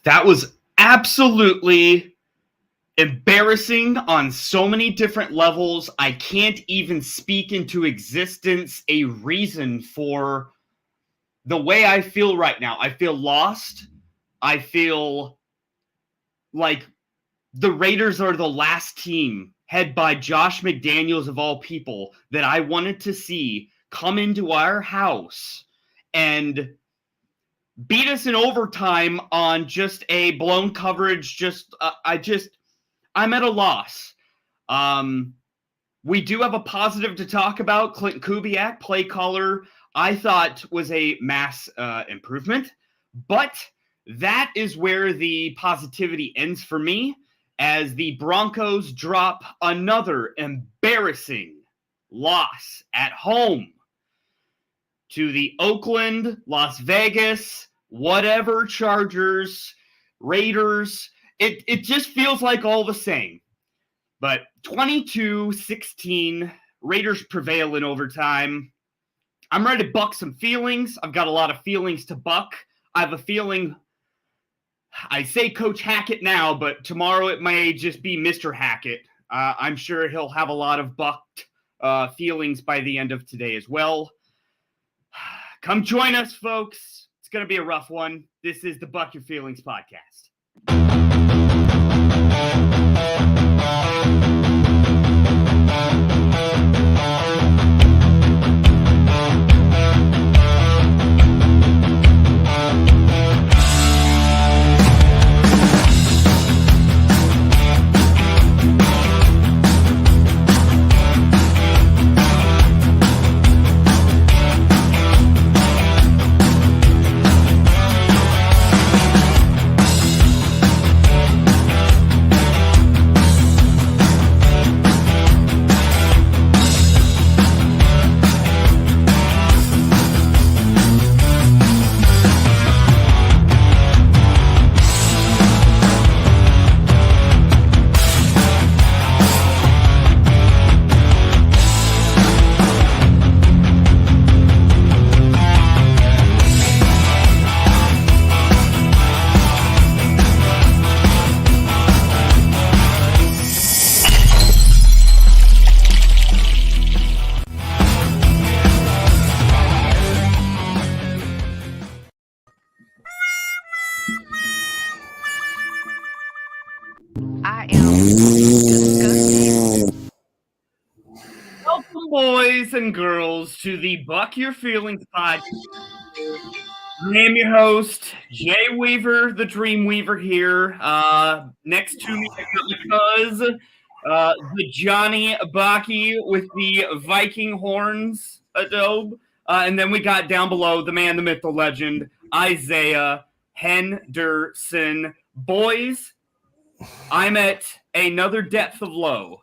That was absolutely embarrassing on so many different levels. I can't even speak into existence a reason for the way I feel right now. I feel lost. I feel like the Raiders are the last team, head by Josh McDaniels of all people, that I wanted to see come into our house and beat us in overtime on just a blown coverage. I'm at a loss. We do have a positive to talk about. Clint Kubiak, play caller, I thought was a mass improvement, but that is where the positivity ends for me, as the Broncos drop another embarrassing loss at home to the Oakland, Las Vegas, whatever Chargers, Raiders. It just feels like all the same. But 22-16, Raiders prevail in overtime. I'm ready to buck some feelings. I've got a lot of feelings to buck. I have a feeling, I say Coach Hackett now, but tomorrow it may just be Mr. Hackett. I'm sure he'll have a lot of bucked feelings by the end of today as well. Come join us, folks. It's going to be a rough one. This is the Buck Your Feelings podcast. Boys and girls, to the Buck Your Feelings podcast. I am your host, Jay Weaver, the Dream Weaver here. Next to me, I got the Johnny Baki with the Viking horns adobe. And then we got down below the man, the myth, the legend, Isaiah Henderson. Boys, I'm at another depth of low.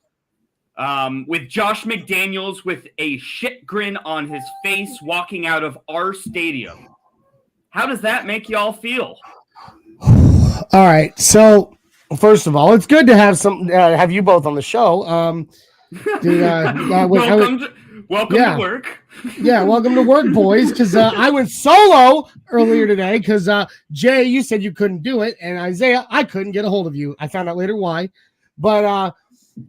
With Josh McDaniels with a shit grin on his face walking out of our stadium. How does that make y'all feel? All right. So, first of all, it's good to have you both on the show. Welcome to work. Yeah, welcome to work, boys, because I went solo earlier today because, Jay, you said you couldn't do it, and Isaiah, I couldn't get a hold of you. I found out later why. But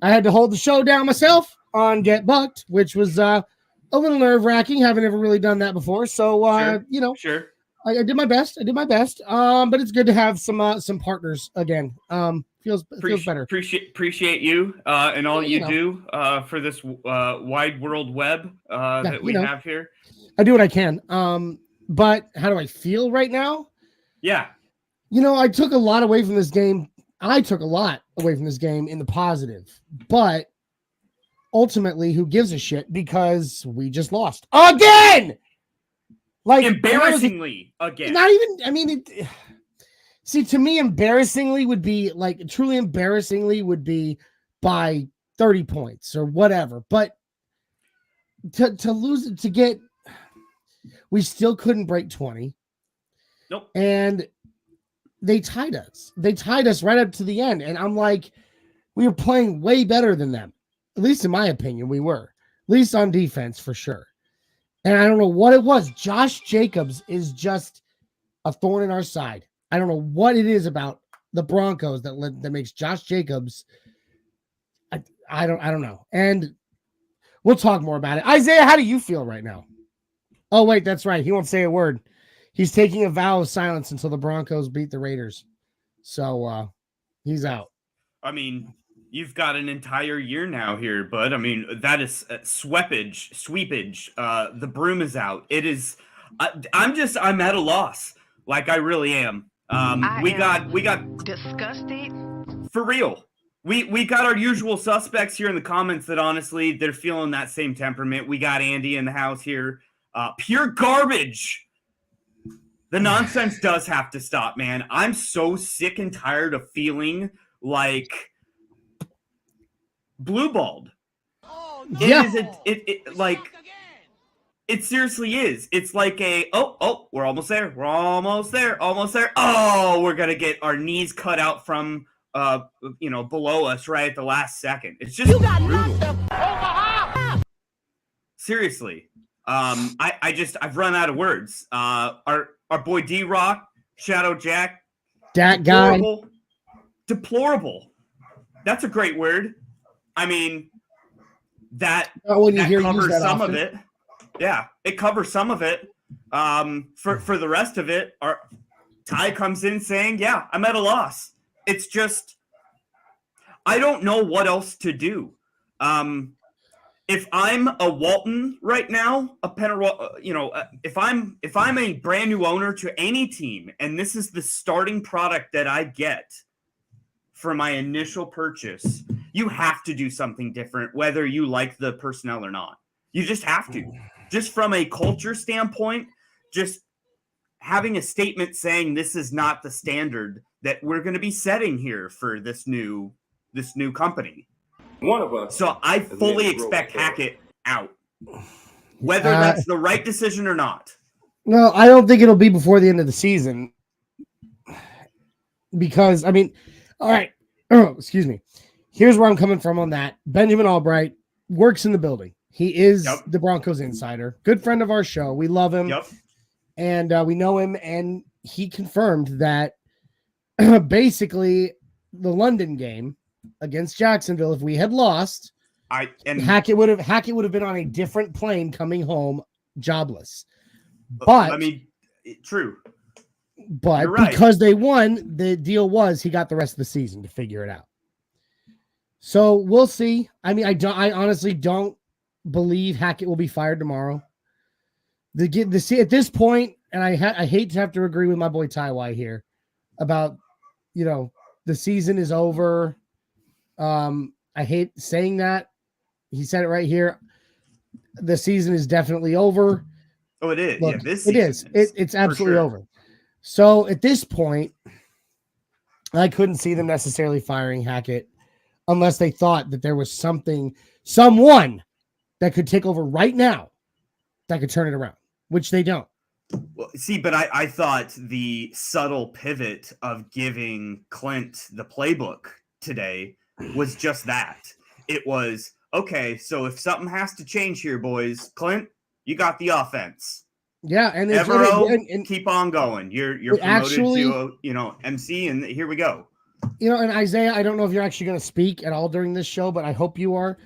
I had to hold the show down myself on Get Bucked, which was a little nerve-wracking. Haven't ever really done that before. So, Sure. I did my best. But it's good to have some partners again. Feels better. Appreciate you and all you do for this wide world web that we have here. I do what I can. But how do I feel right now? Yeah. I took a lot away from this game. I took a lot away from this game in the positive, but ultimately, who gives a shit, because we just lost again. Like, embarrassingly again. Not even, to me, embarrassingly would be like, truly embarrassingly would be by 30 points or whatever. But to lose it, we still couldn't break 20. Nope. And they tied us. They tied us right up to the end. And I'm like, we were playing way better than them. At least in my opinion, we were. At least on defense, for sure. And I don't know what it was. Josh Jacobs is just a thorn in our side. I don't know what it is about the Broncos that makes Josh Jacobs. I don't know. And we'll talk more about it. Isaiah, how do you feel right now? Oh, wait, that's right. He won't say a word. He's taking a vow of silence until the Broncos beat the Raiders. So he's out. I mean, you've got an entire year now here, bud. I mean, that is sweepage. The broom is out. It is. I'm at a loss. Like I really am. We got disgusted. For real. We got our usual suspects here in the comments that honestly they're feeling that same temperament. We got Andy in the house here. Pure garbage. The nonsense does have to stop, man. I'm so sick and tired of feeling like blue-balled. It seriously is. It's like we're almost there. Oh, we're gonna get our knees cut out from below us right at the last second. It's just brutal. Seriously. I've run out of words. Our boy D-Rock, Shadow Jack, that guy, deplorable. That's a great word. I mean, that covers some of it. Yeah, it covers some of it. For the rest of it, Ty comes in saying, "Yeah, I'm at a loss." It's just, I don't know what else to do. If I'm a Walton right now, if I'm a brand new owner to any team, and this is the starting product that I get for my initial purchase, you have to do something different, whether you like the personnel or not. You just have to. Just from a culture standpoint, just having a statement saying this is not the standard that we're going to be setting here for this new company. One of us. So I fully expect Hackett out, whether that's the right decision or not. No, I don't think it'll be before the end of the season. Because, I mean, all right. Oh, excuse me. Here's where I'm coming from on that. Benjamin Albright works in the building. He is the Broncos insider. Good friend of our show. We love him. Yep. And we know him. And he confirmed that basically the London game against Jacksonville, if we had lost, Hackett would have been on a different plane coming home jobless. But I mean, true. But because they won, the deal was he got the rest of the season to figure it out. So we'll see. I mean, I honestly don't believe Hackett will be fired tomorrow. At this point, and I hate to have to agree with my boy Tywai here about, the season is over. I hate saying that. He said it right here. The season is definitely over. Oh, it is. Look, yeah, this it is. It's absolutely over. So at this point, I couldn't see them necessarily firing Hackett unless they thought that there was someone that could take over right now that could turn it around, which they don't. Well, see, but I thought the subtle pivot of giving Clint the playbook today was just that. It was, okay, so if something has to change here, boys, Clint, you got the offense. Yeah, and Evero, keep on going. You're promoted to MC, and here we go. And Isaiah, I don't know if you're actually going to speak at all during this show, but I hope you are.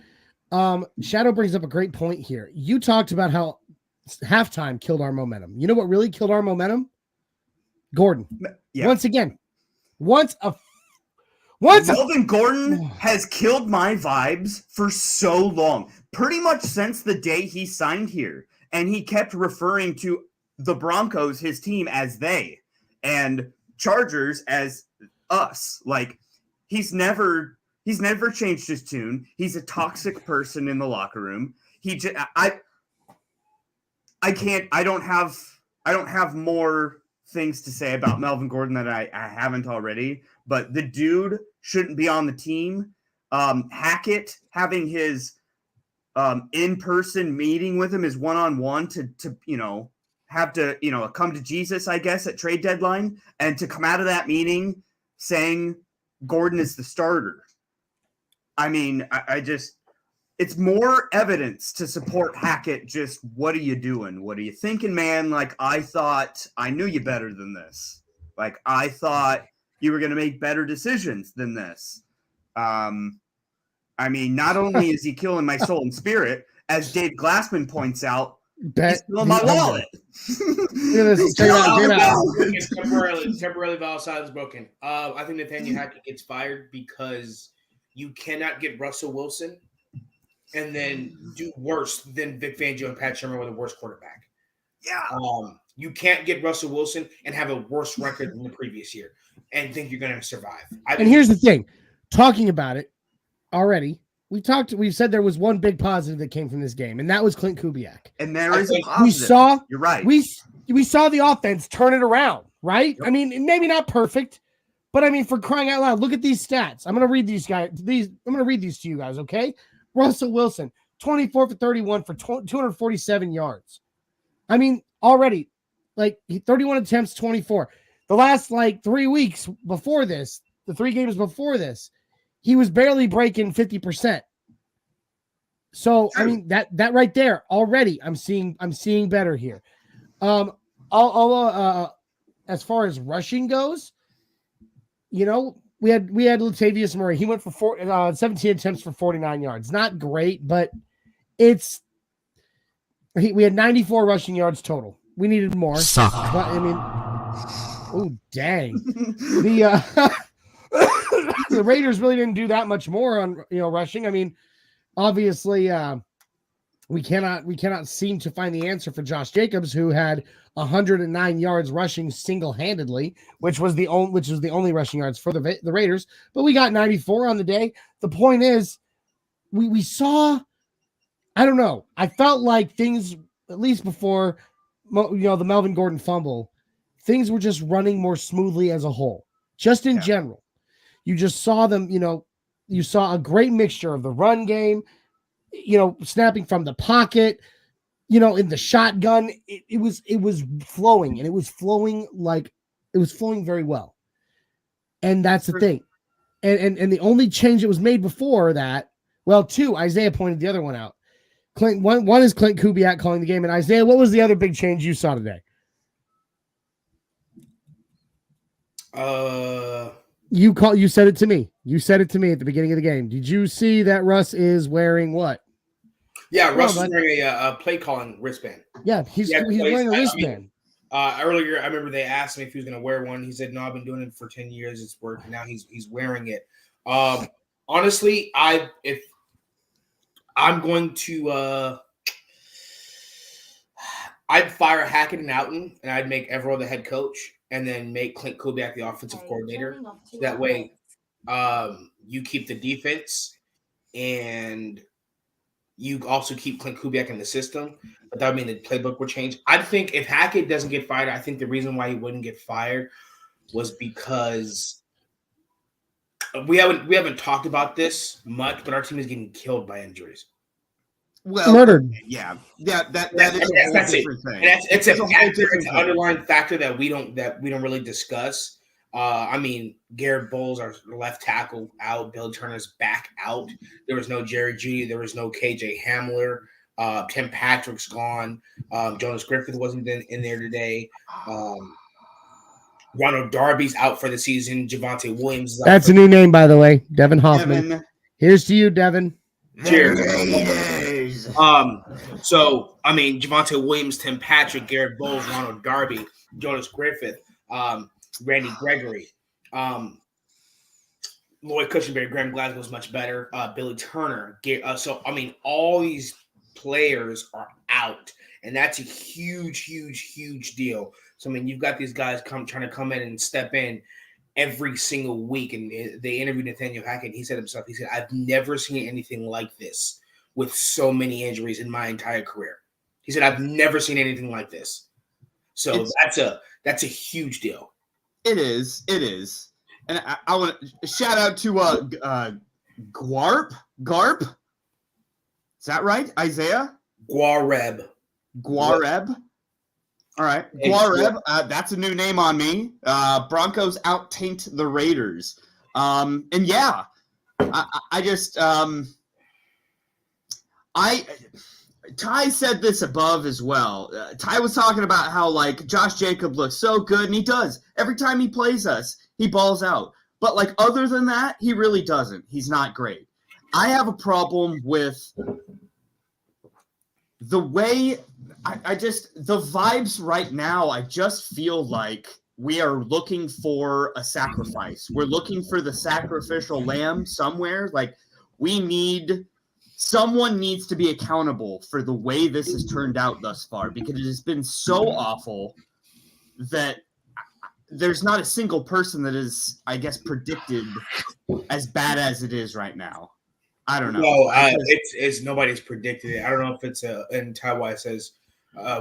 Shadow brings up a great point here. You talked about how halftime killed our momentum. You know what really killed our momentum? Gordon. Yeah. Once again. Melvin Gordon has killed my vibes for so long. Pretty much since the day he signed here. And he kept referring to the Broncos, his team, as they, and Chargers as us. Like, he's never changed his tune. He's a toxic person in the locker room. I don't have more things to say about Melvin Gordon that I haven't already, but the dude shouldn't be on the team. Hackett having his in-person meeting with him is one-on-one to have to come to Jesus, I guess, at trade deadline, and to come out of that meeting saying Gordon is the starter. I mean, it's more evidence to support Hackett. Just, what are you doing? What are you thinking, man? Like, I thought I knew you better than this. Like, I thought you were going to make better decisions than this. I mean, not only is he killing my soul and spirit, as Dave Glassman points out, he's killing my wallet. Temporarily valid silence broken. I think Nathaniel Hackett gets fired because you cannot get Russell Wilson and then do worse than Vic Fangio and Pat Shermer with a worse quarterback. Yeah. You can't get Russell Wilson and have a worse record than the previous year and think you're going to survive. And here's the thing, talking about it already, we've said there was one big positive that came from this game, and that was Clint Kubiak. And there is a positive. You're right. We saw the offense turn it around, right? Yep. I mean, maybe not perfect, but I mean, for crying out loud, look at these stats. I'm going to read these to you guys, okay? Russell Wilson, 24 for 31 for 247 yards. I mean, already, like 31 attempts, 24. The last 3 weeks before this, the 3 games before this, he was barely breaking 50%. So I mean that right there already, I'm seeing better here. As far as rushing goes, we had Latavius Murray. He went for 17 attempts for 49 yards. Not great, but we had 94 rushing yards total. We needed more. But I mean, oh dang. The Raiders really didn't do that much more on rushing. I mean, obviously we cannot seem to find the answer for Josh Jacobs, who had 109 yards rushing single-handedly, which was the only rushing yards for the Raiders, but we got 94 on the day. The point is we saw, I don't know, I felt like things, at least before the Melvin Gordon fumble, things were just running more smoothly as a whole, just in general. You just saw them, you saw a great mixture of the run game, snapping from the pocket, in the shotgun. It was flowing, and it was flowing very well. And that's the thing. And the only change that was made before that, well, two, Isaiah pointed the other one out. One is Clint Kubiak calling the game. And Isaiah, what was the other big change you saw today? You said it to me. You said it to me at the beginning of the game. Did you see that Russ is wearing what? Yeah, Russ is wearing a play calling wristband. Yeah, he's wearing a wristband. Earlier, I remember they asked him if he was going to wear one. He said, "No, I've been doing it for 10 years. It's working." Now he's wearing it. Honestly, if I'm going to, I'd fire Hackett and Outen, and I'd make Evero the head coach, and then make Clint Kubiak the offensive coordinator. That way, you keep the defense, and you also keep Clint Kubiak in the system. But that would mean the playbook would change. I think if Hackett doesn't get fired, I think the reason why he wouldn't get fired was because we haven't talked about this much, but our team is getting killed by injuries. Well, murdered. Yeah. That is a different thing. And it's an underlying factor that we don't really discuss. I mean, Garrett Bowles, our left tackle, out. Billy Turner's back out. There was no Jerry Jeudy. There was no KJ Hamler. Tim Patrick's gone. Jonas Griffith wasn't in there today. Ronald Darby's out for the season. Javonte Williams is out. That's a new name, by the way. Devin Hoffman. Here's to you, Devin. Cheers. So, I mean, Javonte Williams, Tim Patrick, Garrett Bowles, Ronald Darby, Jonas Griffith, Randy Gregory, Lloyd Cushenberry, Graham Glasgow's much better, Billy Turner. So, I mean, all these players are out, and that's a huge, huge, huge deal. So, I mean, you've got these guys trying to come in and step in every single week, and they interviewed Nathaniel Hackett. He said himself, I've never seen anything like this with so many injuries in my entire career. He said, I've never seen anything like this. So that's a huge deal. It is. And I want to shout out to Garp. Is that right, Isaiah? Guareb. All right, Guareb. That's a new name on me. Broncos out-tanked the Raiders. And yeah, I just Ty said this above as well. Ty was talking about how like Josh Jacob looks so good, and he does. Every time he plays us, he balls out. But like other than that, he really doesn't. He's not great. I have a problem with the way the vibes right now. I just feel like we are looking for a sacrifice. We're looking for the sacrificial lamb somewhere. Like someone needs to be accountable for the way this has turned out thus far, because it has been so awful that there's not a single person that is, I guess, predicted as bad as it is right now. I don't know. No, it's nobody's predicted it. I don't know if it's in Taiwan it says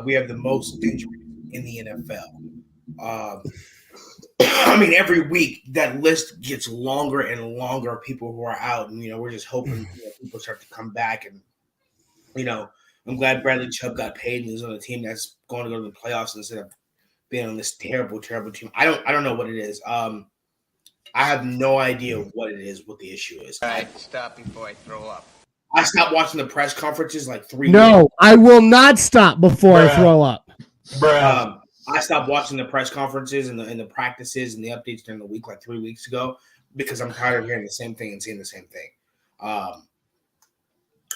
we have the most injuries in the NFL. I mean, every week that list gets longer and longer of people who are out, and we're just hoping people start to come back. And I'm glad Bradley Chubb got paid and he's on a team that's going to go to the playoffs instead of being on this terrible, terrible team. I don't know what it is. I have no idea what it is, what the issue is. All right, stop before I throw up. I stopped watching the press conferences like 3 No, weeks. I will not stop before I throw up. I stopped watching the press conferences and the practices and the updates during the week like 3 weeks ago because I'm tired of hearing the same thing and seeing the same thing.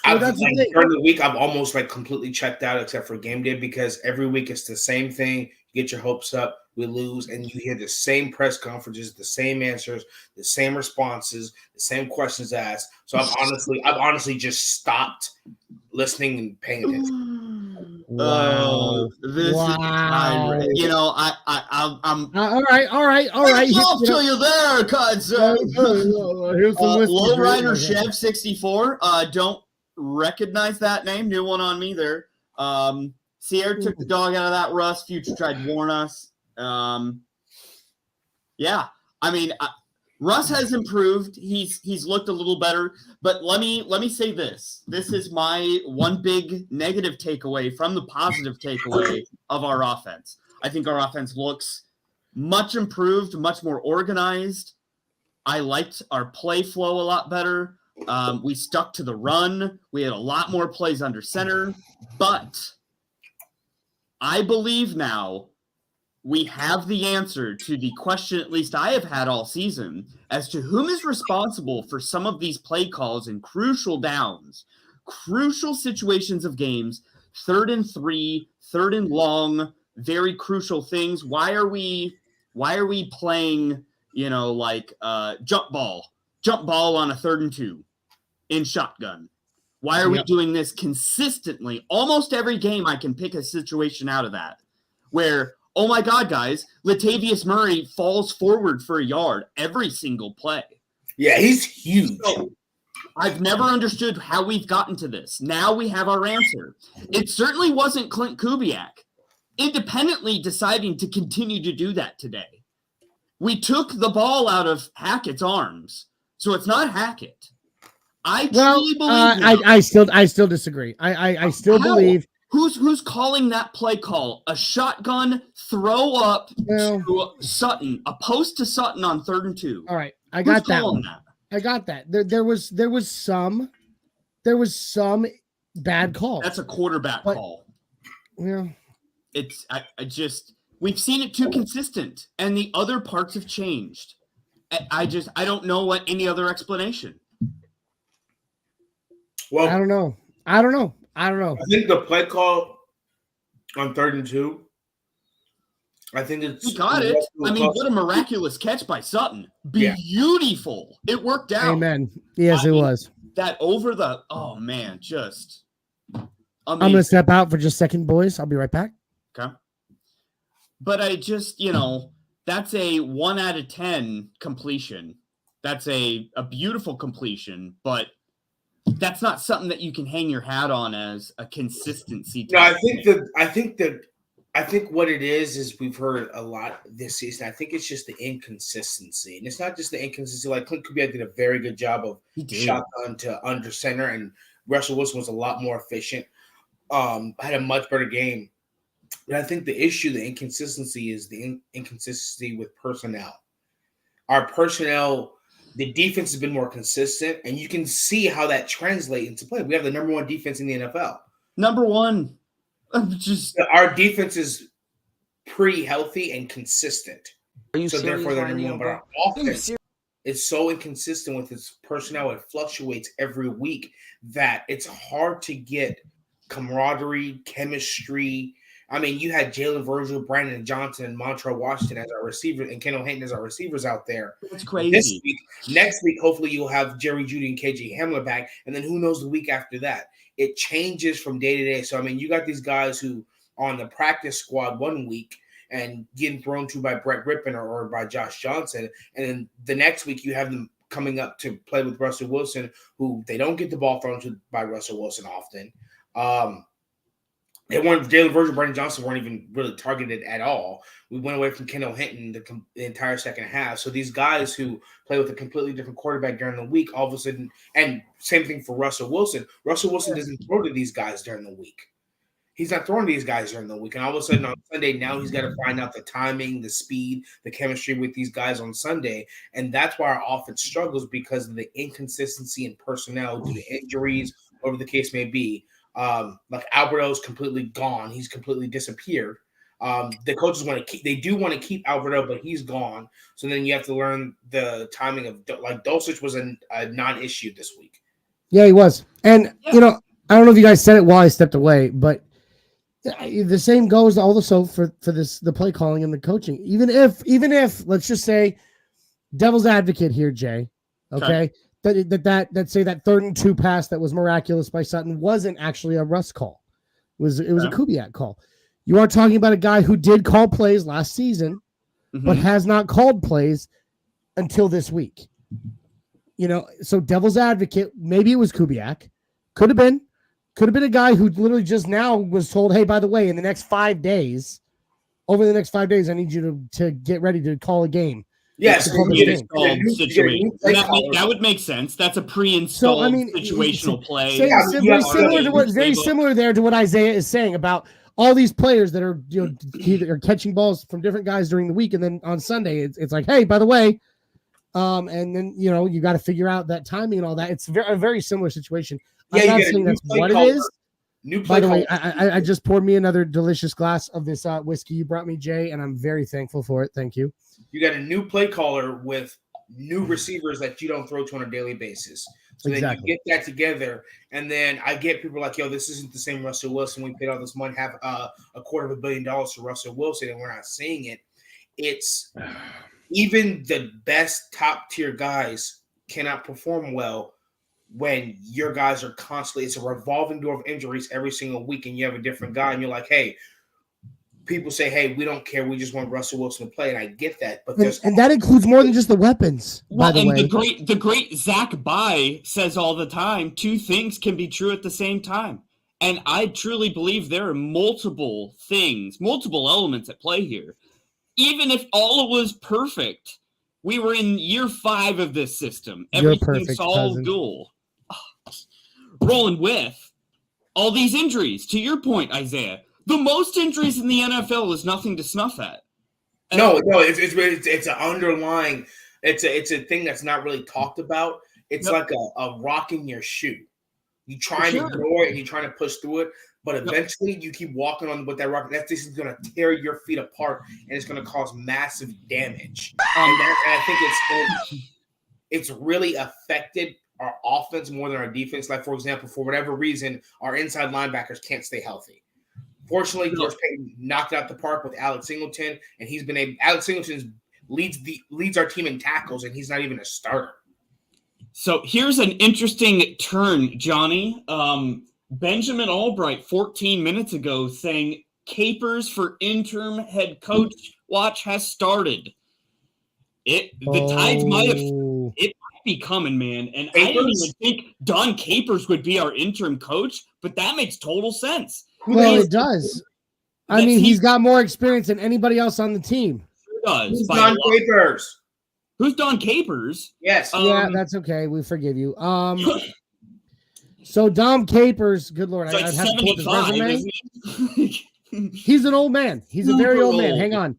During the week, I've almost like completely checked out except for game day because every week it's the same thing. You get your hopes up, we lose, and you hear the same press conferences, the same answers, the same responses, the same questions asked. So I've honestly just stopped listening and paying attention. Wow. This is I'm all right. Till you're there, cuz Lowrider Chev 64. Don't recognize that name. New one on me there. Sierra took the dog out of that rust. Future tried to warn us. Yeah, I mean, Russ has improved. He's looked a little better. But let me say this. This is my one big negative takeaway from the positive takeaway of our offense. I think our offense looks much improved, much more organized. I liked our play flow a lot better. We stuck to the run. We had a lot more plays under center. But I believe now we have the answer to the question, at least I have had all season, as to whom is responsible for some of these play calls in crucial downs, crucial situations of games, 3rd and 3, 3rd and long, very crucial things. Why are we playing, jump ball on a 3rd and 2 in shotgun? Why are we doing this consistently? Almost every game I can pick a situation out of that where, oh my God, guys, Latavius Murray falls forward for a yard every single play. Yeah, he's huge. So, I've never understood how we've gotten to this. Now we have our answer. It certainly wasn't Clint Kubiak independently deciding to continue to do that today. We took the ball out of Hackett's arms, so it's not Hackett. I truly believe I still disagree. I still believe. Who's calling that play call? A shotgun throw up to Sutton, a post to Sutton on 3rd and 2. All right, I got that one. I got that. There was some bad calls. That's a quarterback call. Yeah. It's we've seen it too consistent, and the other parts have changed. I don't know what any other explanation. Well, I don't know. I think the play call on 3rd and 2. I think he got it. I mean, what a miraculous catch by Sutton! Beautiful. Yeah. It worked out. Amen. Yes, it was. That over the just. Amazing. I'm gonna step out for just a second, boys. I'll be right back. Okay. But I just, that's a 1 out of 10 completion. That's a beautiful completion, but that's not something that you can hang your hat on as a consistency. No, I think what it is we've heard a lot this season. I think it's just the inconsistency, and it's not just the inconsistency. Like Clint Kubiak did a very good job of shotgun to under center, and Russell Wilson was a lot more efficient. Had a much better game, but I think the issue, the inconsistency, is the inconsistency with personnel. Our personnel. The defense has been more consistent, and you can see how that translates into play. We have the number 1 defense in the NFL. Number one. I'm just Our defense is pretty healthy and consistent. Are you So serious therefore, they're right number now, one. But bro? our offense is so inconsistent with its personnel. It fluctuates every week that it's hard to get camaraderie, chemistry. I mean, you had Jalen Virgil, Brandon Johnson, and Montrell Washington as our receivers, and Kendall Hinton as our receivers out there. That's This crazy. week, next week, hopefully you'll have Jerry Jeudy and KJ Hamler back, and then who knows the week after that. It changes from day to day. So, I mean, you got these guys who are on the practice squad one week and getting thrown to by Brett Rippon or by Josh Johnson, and then the next week you have them coming up to play with Russell Wilson, who they don't get the ball thrown to by Russell Wilson often. They weren't Jalen Virgil, Brandon Johnson weren't even really targeted at all. We went away from Kendall Hinton the entire second half. So these guys who play with a completely different quarterback during the week, all of a sudden, and same thing for Russell Wilson. Russell Wilson doesn't throw to these guys during the week. He's not throwing to these guys during the week. And all of a sudden on Sunday, now he's got to find out the timing, the speed, the chemistry with these guys on Sunday. And that's why our offense struggles, because of the inconsistency in personnel due to injuries, whatever the case may be. Like Alberto's completely gone. He's completely disappeared. The coaches want to want to keep Alberto, but he's gone. So then you have to learn the timing of, like, Dulcich was a non-issue this week. Yeah, he was. And, I don't know if you guys said it while I stepped away, but the same goes also for the play calling and the coaching. Even if let's just say, devil's advocate here, Jay, okay? That say that 3rd and 2 pass that was miraculous by Sutton wasn't actually a Russ call. It was a Kubiak call. You are talking about a guy who did call plays last season, but has not called plays until this week. So devil's advocate, maybe it was Kubiak. Could have been a guy who literally just now was told, hey, by the way, over the next 5 days, I need you to get ready to call a game. Yes, situation. That would make sense. That's a pre-installed situational play. Very similar there to what Isaiah is saying about all these players that are either catching balls from different guys during the week, and then on Sunday it's like, hey, by the way, and then you got to figure out that timing and all that. It's a very similar situation. I'm not saying that's what it is. By the way, I just poured me another delicious glass of this whiskey you brought me, Jay, and I'm very thankful for it. Thank you. You got a new play caller with new receivers that you don't throw to on a daily basis. So then you get that together, and then I get people like, yo, this isn't the same Russell Wilson. We paid all this money, have $250 million for Russell Wilson, and we're not seeing it. It's even the best top-tier guys cannot perform well when your guys are constantly – it's a revolving door of injuries every single week, and you have a different guy, and you're like, hey, people say, hey, we don't care. We just want Russell Wilson to play, and I get that. But and that includes more than just the weapons, by the way. The great Zach Bye says all the time, 2 things can be true at the same time. And I truly believe there are multiple elements at play here. Even if all was perfect, we were in year 5 of this system. Everything's all cool. Rolling with all these injuries. To your point, Isaiah, the most injuries in the NFL is nothing to snuff at. No, it's an underlying. It's a thing that's not really talked about. It's like a rock in your shoe. You try and ignore it, and you're trying to push through it, but eventually you keep walking on with that rock. That thing is going to tear your feet apart, and it's going to cause massive damage. And I think it's really affected our offense more than our defense. Like, for example, for whatever reason, our inside linebackers can't stay healthy. Fortunately, George Payton knocked out the park with Alex Singleton, and Alex Singleton leads our team in tackles, and he's not even a starter. So here's an interesting turn, Johnny. Benjamin Albright 14 minutes ago saying Capers for interim head coach watch has started. The tides might be coming, man. And Capers? I didn't even think Don Capers would be our interim coach, but that makes total sense. Well, it does. I mean, he's got more experience than anybody else on the team. He does. Who's Don Capers? Who's Don Capers? Yes. Yeah, that's okay. We forgive you. So Dom Capers, good Lord, I'd have to pull up his resume. He's an old man. He's a very old man. Hang on.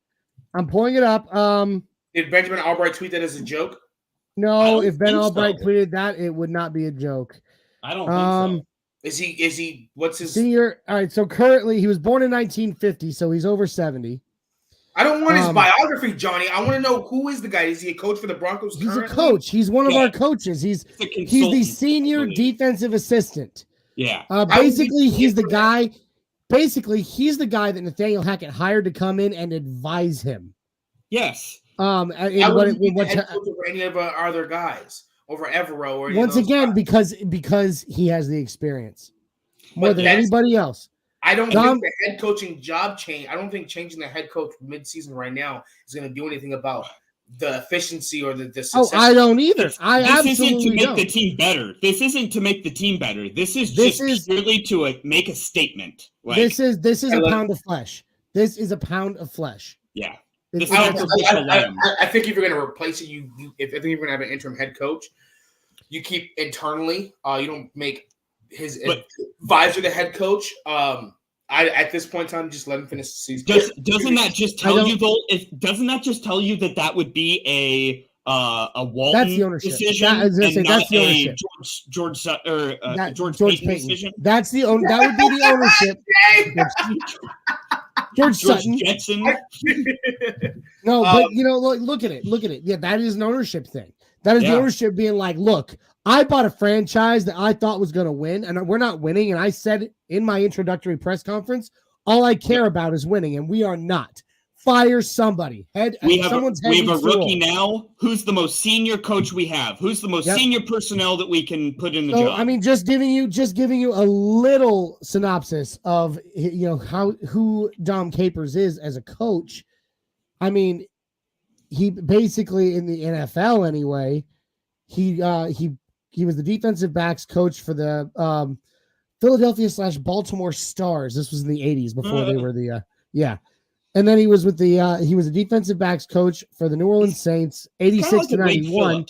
I'm pulling it up. Did Benjamin Albright tweet that as a joke? No, if Ben Albright tweeted that, it would not be a joke. I don't think so. Is he? What's his senior? All right. So currently, he was born in 1950, so he's over 70. I don't want his biography, Johnny. I want to know who is the guy. Is he a coach for the Broncos? He's currently? a coach. He's one of our coaches. He's the senior defensive assistant. Yeah. Basically, he's the guy. Basically, he's the guy that Nathaniel Hackett hired to come in and advise him. Yes. Over any of our other guys, over Evero or once again guys. because he has the experience more than anybody else. I don't think the head coaching job change. I don't think changing the head coach mid-season right now is going to do anything about the efficiency or the success. Oh, I don't either. This isn't to make the team better. This isn't to make the team better. This is purely to make a statement. Like, this is a pound of flesh. This is a pound of flesh. Yeah. I think if you're going to replace it, I think you're going to have an interim head coach. You keep internally. You don't make his advisor the head coach. At this point in time, just let him finish the season. Doesn't that just tell you though? Doesn't that just tell you that would be a Walton decision and not a George Payton decision? That would be the ownership. George Sutton. Jetson. No, but look at it. Yeah, that is an ownership thing. That is the ownership being like, look, I bought a franchise that I thought was going to win, and we're not winning. And I said in my introductory press conference, all I care about is winning, and we are not. Fire somebody. We have a rookie now. Who's the most senior coach we have? Who's the most senior personnel that we can put in the job? I mean, just giving you a little synopsis of who Dom Capers is as a coach. I mean, he basically in the NFL anyway. He was the defensive backs coach for the Philadelphia/Baltimore Stars. This was in the 80s before they were the And then he was with he was a defensive backs coach for the New Orleans Saints, 86 to 91.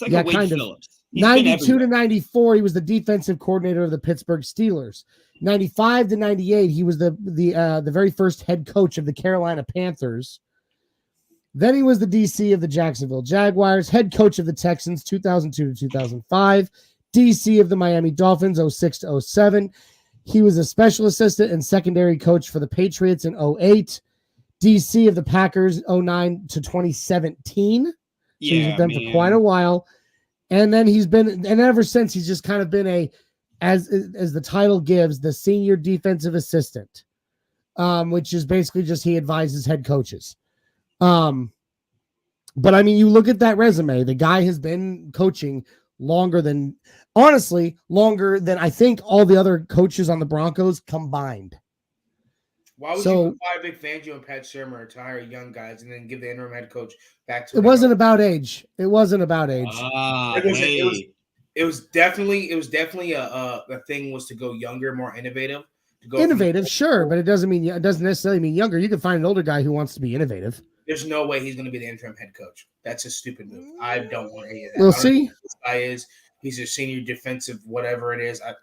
Like kind of. 92 to 94, he was the defensive coordinator of the Pittsburgh Steelers. 95 to 98, he was the very first head coach of the Carolina Panthers. Then he was the DC of the Jacksonville Jaguars, head coach of the Texans, 2002 to 2005, DC of the Miami Dolphins, 06 to 07. He was a special assistant and secondary coach for the Patriots in 08. DC of the Packers, 09 to 2017. So he's with them for quite a while. And then ever since he's just kind of been as the title gives, the senior defensive assistant, which is basically just he advises head coaches. But I mean, you look at that resume, the guy has been coaching longer than I think all the other coaches on the Broncos combined. Why would you buy Vic Fangio and Pat Shermer to hire young guys and then give the interim head coach back to? It wasn't about age. It was definitely a thing was to go younger, more innovative. Sure, but it doesn't necessarily mean younger. You can find an older guy who wants to be innovative. There's no way he's going to be the interim head coach. That's a stupid move. I don't want to hear that. We'll see. This guy is. He's a senior defensive, whatever it is. I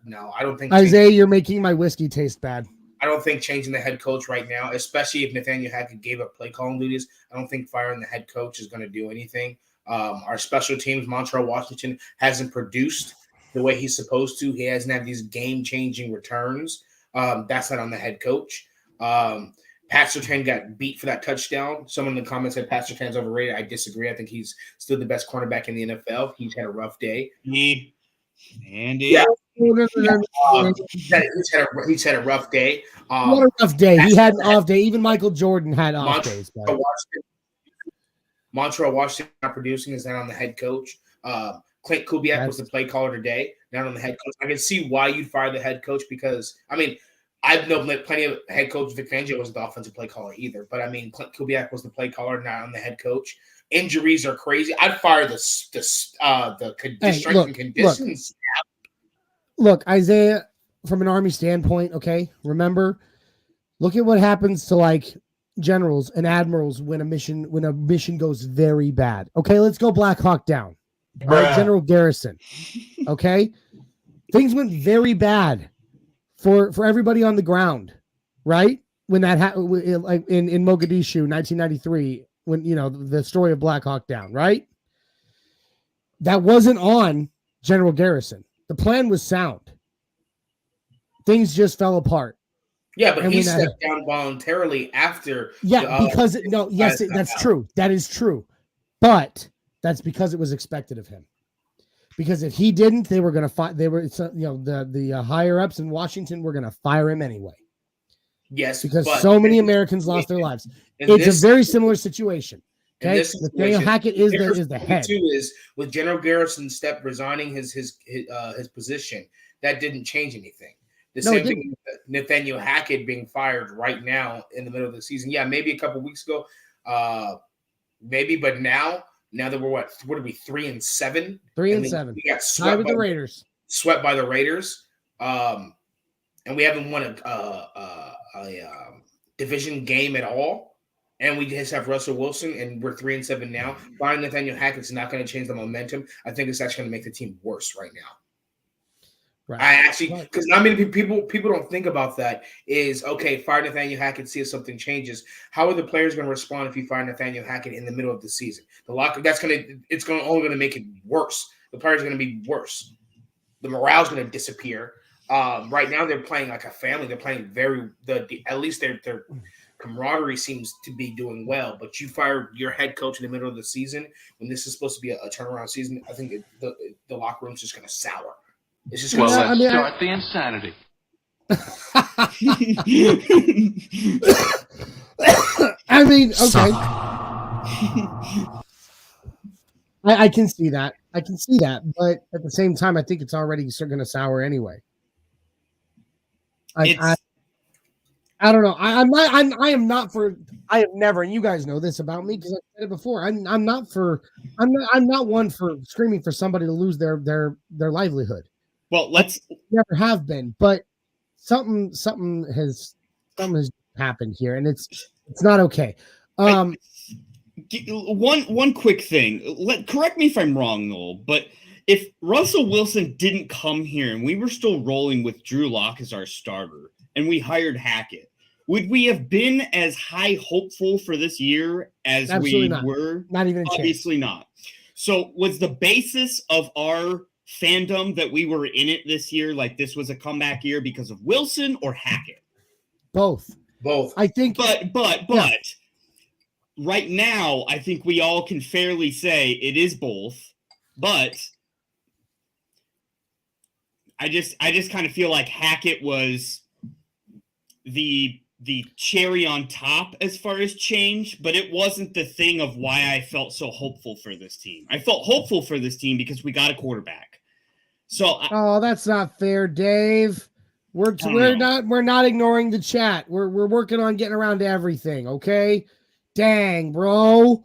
don't think. Isaiah, you're making my whiskey taste bad. I don't think changing the head coach right now, especially if Nathaniel Hackett gave up play calling duties, I don't think firing the head coach is going to do anything. Our special teams, Montreal Washington, hasn't produced the way he's supposed to. He hasn't had these game-changing returns. That's not on the head coach. Pat Surtain got beat for that touchdown. Someone in the comments said Pat Surtain's overrated. I disagree. I think he's still the best cornerback in the NFL. He's had a rough day. Andy. Yeah. He's had a rough day. What a rough day. He had an off day. Even Michael Jordan had off days. Montreal Washington not producing is not on the head coach. Clint Kubiak was the play caller today, not on the head coach. I can see why you'd fire the head coach because, I mean, I've known plenty of head coaches. Vic Fangio wasn't the offensive play caller either. But, I mean, Clint Kubiak was the play caller, not on the head coach. Injuries are crazy. I'd fire the strength and conditions. Look, Isaiah, from an Army standpoint, okay, remember, look at what happens to, like, generals and admirals when a mission goes very bad. Okay, let's go Black Hawk Down. Right, General Garrison. Okay? Things went very bad for everybody on the ground, right? When that happened, like in Mogadishu, 1993, when, you know, the story of Black Hawk Down, right? That wasn't on General Garrison. The plan was sound. things just fell apart. Yeah, but And he when that- stepped down voluntarily after. Yeah, because that's true. That is true. But that's because it was expected of him. Because if he didn't, they were going to fire. They were, the higher ups in Washington were going to fire him anyway. Yes, Because but so many Americans lost their lives. in It's this- a very similar situation. in Okay, this Nathaniel situation, Hackett is the head. Too is with General Garrison resigning his position. That didn't change anything. The same thing with Nathaniel Hackett being fired right now in the middle of the season. Yeah, maybe a couple weeks ago, maybe, but now that we're what are we 3-7? 3-7. We got Tied with the Raiders. Swept by the Raiders, and we haven't won a division game at all. And we just have Russell Wilson, and we're 3-7 now. Firing Nathaniel Hackett's not going to change the momentum. I think it's actually going to make the team worse right now. Right. I actually, because not many people don't think about that. Is okay, fire Nathaniel Hackett, see if something changes. How are the players going to respond if you fire Nathaniel Hackett in the middle of the season? Only going to make it worse. The players are going to be worse. The morale's going to disappear. Right now, they're playing like a family. They're playing at least their camaraderie seems to be doing well. But you fire your head coach in the middle of the season when this is supposed to be a turnaround season. I think the locker room's just going to sour. It's just let's start the insanity. I mean, okay. I can see that. But at the same time, I think it's already going to sour anyway. I don't know. I am not for. I have never, and you guys know this about me because I said it before. I'm not one for screaming for somebody to lose their livelihood. Well, never have been, but something has happened here, and it's not okay. One quick thing. Correct me if I'm wrong, Noel, but if Russell Wilson didn't come here and we were still rolling with Drew Lock as our starter and we hired Hackett, would we have been as high hopeful for this year as Absolutely we not. were? Not even a chance. Obviously not. So was the basis of our fandom that we were in it this year, like this was a comeback year because of Wilson or Hackett? Both. I think. But right now, I think we all can fairly say it is both. But I just kind of feel like Hackett was the cherry on top as far as change, but it wasn't the thing of why I felt so hopeful for this team. I felt hopeful for this team because we got a quarterback. So that's not fair, Dave. We're not ignoring the chat. We're working on getting around to everything, okay? Dang, bro.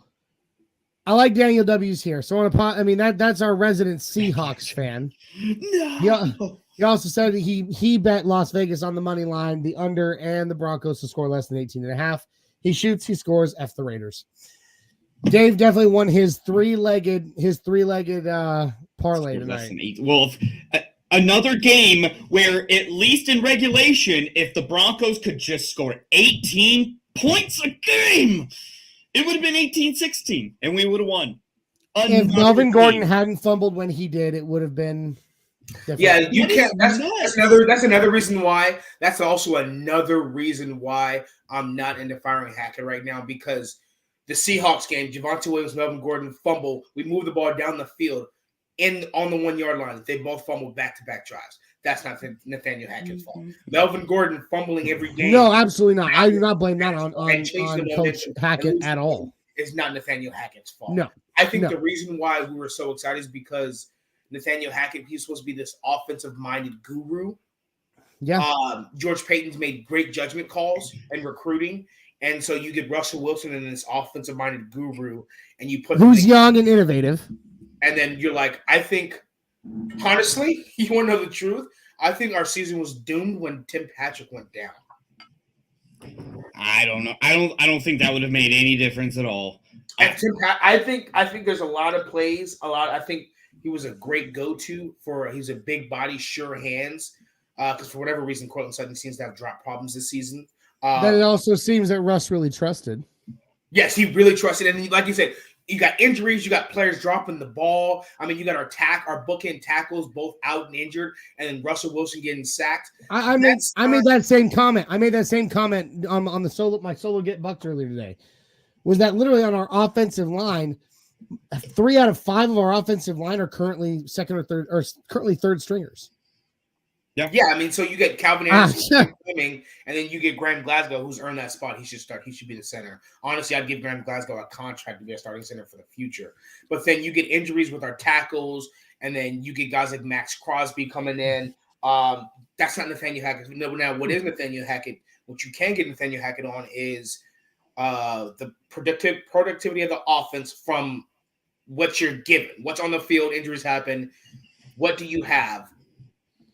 I like Daniel W's here. So that's our resident Seahawks fan. No. Yeah. He also said that he bet Las Vegas on the money line, the under, and the Broncos to score less than 18.5. He shoots, he scores, F the Raiders. Dave definitely won his three-legged parlay tonight. Well, another game where, at least in regulation, if the Broncos could just score 18 points a game, it would have been 18-16, and we would have won. If Melvin Gordon hadn't fumbled when he did, it would have been different. Yeah, you can't. That's another reason why. That's also another reason why I'm not into firing Hackett right now, because the Seahawks game, Javonte Williams, Melvin Gordon fumble. We move the ball down the field on the 1 yard line. They both fumbled back-to-back drives. That's not Nathaniel Hackett's fault. Melvin Gordon fumbling every game. No, absolutely not. I do not blame that on Coach Hackett at all. It's not Nathaniel Hackett's fault. No. I think the reason why we were so excited is because Nathaniel Hackett, he's supposed to be this offensive-minded guru. Yeah. George Payton's made great judgment calls and recruiting. And so you get Russell Wilson in this offensive-minded guru, and you put who's young and innovative. And then you're like, I think, honestly, you want to know the truth? I think our season was doomed when Tim Patrick went down. I don't know. I don't think that would have made any difference at all. I think there's a lot of plays. I think he was a great go-to he's a big body, sure hands. Because for whatever reason, Cortland Sutton seems to have drop problems this season. Then it also seems that Russ really trusted. Yes, he really trusted. And like you said, You got injuries. You got players dropping the ball. I mean, you got our bookend tackles both out and injured, and then Russell Wilson getting sacked. I made that same comment. I made that same comment on my solo get bucked earlier today. Was that literally on our offensive line? 3 out of 5 of our offensive line are currently second or third, or currently third stringers. Yeah. I mean, so you get Calvin Anderson swimming, and then you get Graham Glasgow, who's earned that spot. He should start. He should be the center. Honestly, I'd give Graham Glasgow a contract to be a starting center for the future. But then you get injuries with our tackles, and then you get guys like Max Crosby coming in. That's not Nathaniel Hackett. Now, what is Nathaniel Hackett? What you can get Nathaniel Hackett on is the productivity of the offense from what you're given. What's on the field? Injuries happen. What do you have?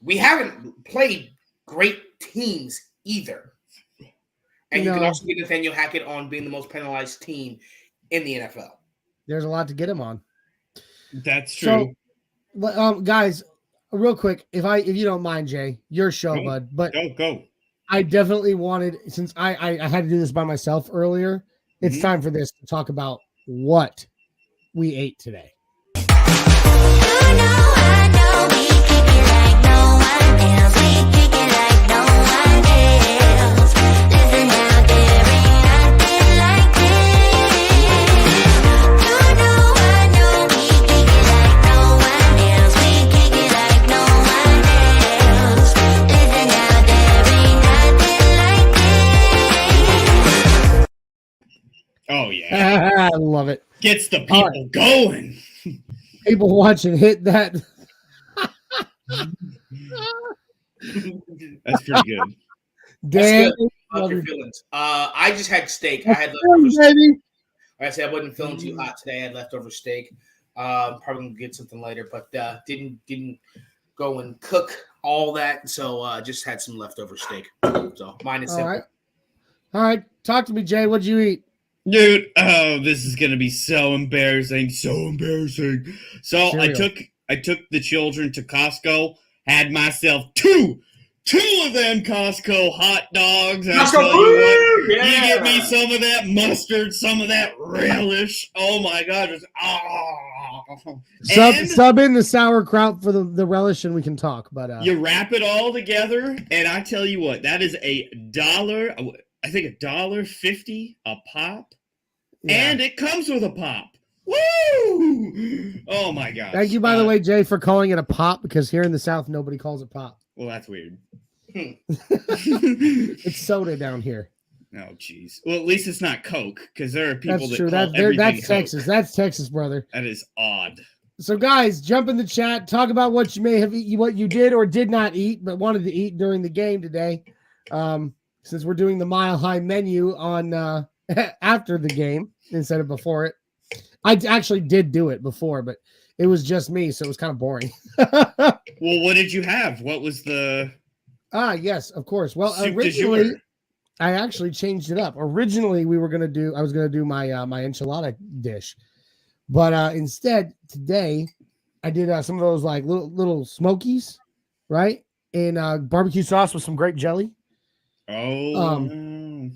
We haven't played great teams either. And you can also get Nathaniel Hackett on being the most penalized team in the NFL. There's a lot to get him on. That's true. So, guys, real quick, if you don't mind, Jay, your show, bud. But go. I definitely wanted, since I had to do this by myself earlier, it's time for this to talk about what we ate today. Oh, yeah. I love it. Gets the people going. People watching hit that. That's pretty good. Damn. Love your feelings. I just had steak. I had leftover steak. Like I said, I wasn't feeling too hot today. I had leftover steak. Probably gonna get something later, but didn't go and cook all that. So just had some leftover steak. So mine is simple. All right. Talk to me, Jay. What'd you eat? Dude, this is gonna be so embarrassing. So cereal. I took the children to Costco, had myself two of them Costco hot dogs. I tell you what, you get me some of that mustard, some of that relish. Oh my god, Sub in the sauerkraut for the relish, and we can talk. But you wrap it all together, and I tell you what, that is $1. I think $1.50 a pop, and it comes with a pop. Woo! Oh my god! Thank you, by the way, Jay, for calling it a pop, because here in the South nobody calls it pop. Well, that's weird. It's soda down here. Oh, jeez. Well, at least it's not Coke, because there are people that's true. Call everything that's Coke. Texas. That's Texas, brother. That is odd. So, guys, jump in the chat. Talk about what you may have eaten, what you did or did not eat, but wanted to eat during the game today. Since we're doing the Mile High menu on after the game instead of before it. I actually did do it before, but it was just me, so it was kind of boring. Well, what did you have? What was the... yes, of course. Well, originally, I actually changed it up. Originally, I was going to do my my enchilada dish. But instead, today, I did some of those like little smokies, right? In barbecue sauce with some grape jelly. Oh.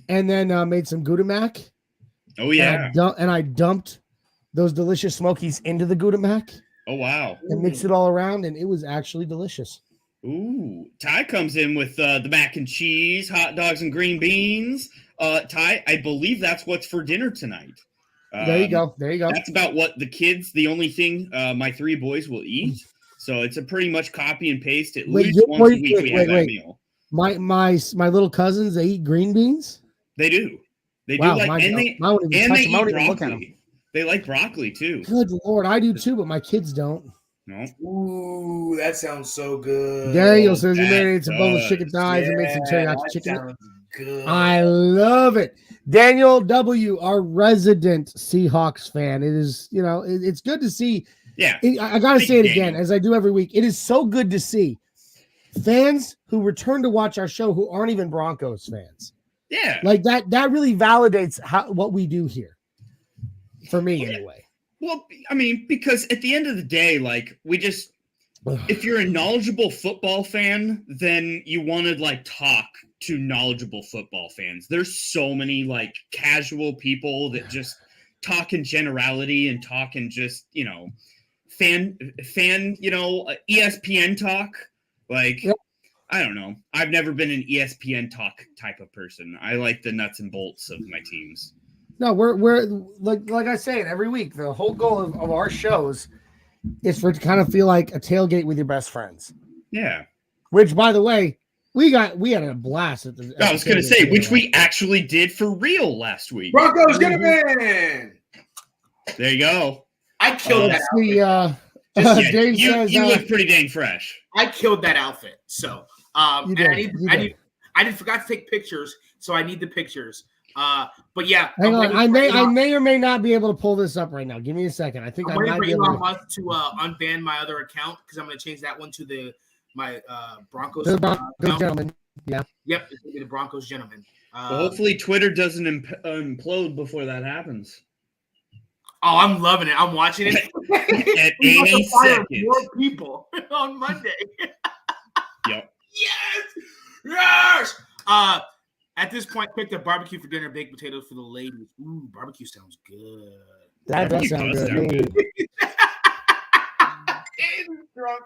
And then made some Gouda mac. Oh, yeah. And I dumped those delicious smokies into the Gouda mac. Oh, wow. And mixed it all around, and it was actually delicious. Ooh. Ty comes in with the mac and cheese, hot dogs, and green beans. Ty, I believe that's what's for dinner tonight. There you go. That's about what the only thing my 3 boys will eat. So it's a pretty much copy and paste. At least once a week we have that meal. My little cousins, they eat green beans? They do. They wow, do like, and they eat broccoli. They like broccoli too. Good Lord, I do too, but my kids don't. No. Ooh, that sounds so good. Daniel says he marinated some boneless chicken thighs and made some teriyaki chicken. Good. I love it. Daniel W., our resident Seahawks fan. It is, it's good to see. Yeah. I got to say it again, as I do every week. It is so good to see fans who return to watch our show who aren't even Broncos fans. Yeah. Like that really validates what we do here. For me, anyway. Well, I mean, because at the end of the day, like, if you're a knowledgeable football fan, then you want to, like, talk to knowledgeable football fans. There's so many, like, casual people that just talking generality and talking just, fan, ESPN talk. Like, Yep. I don't know. I've never been an ESPN talk type of person. I like the nuts and bolts of my teams. No, we're like I say it every week. The whole goal of our shows is for it to kind of feel like a tailgate with your best friends. Yeah. Which, by the way, we had a blast at the. I was going to say, which we actually did for real last week. Broncos gentlemen. There you go. I killed that outfit. Dave says you look pretty dang fresh. I killed that outfit. So I forgot to take pictures, so I need the pictures. But yeah, hang on. I may or may not be able to pull this up right now. Give me a second. I think I'm I waiting might for be able Elon to. Musk to unban my other account because I'm going to change that one to my Broncos. The Broncos gentlemen. Yeah. Yep, it's going to be the Broncos gentlemen. Well, hopefully Twitter doesn't implode before that happens. Oh, I'm loving it. I'm watching it. At any second. More people on Monday. Yep. Yes. At this point, pick the barbecue for dinner, baked potatoes for the ladies. Ooh, barbecue sounds good. That does sound good. Dave's drunk.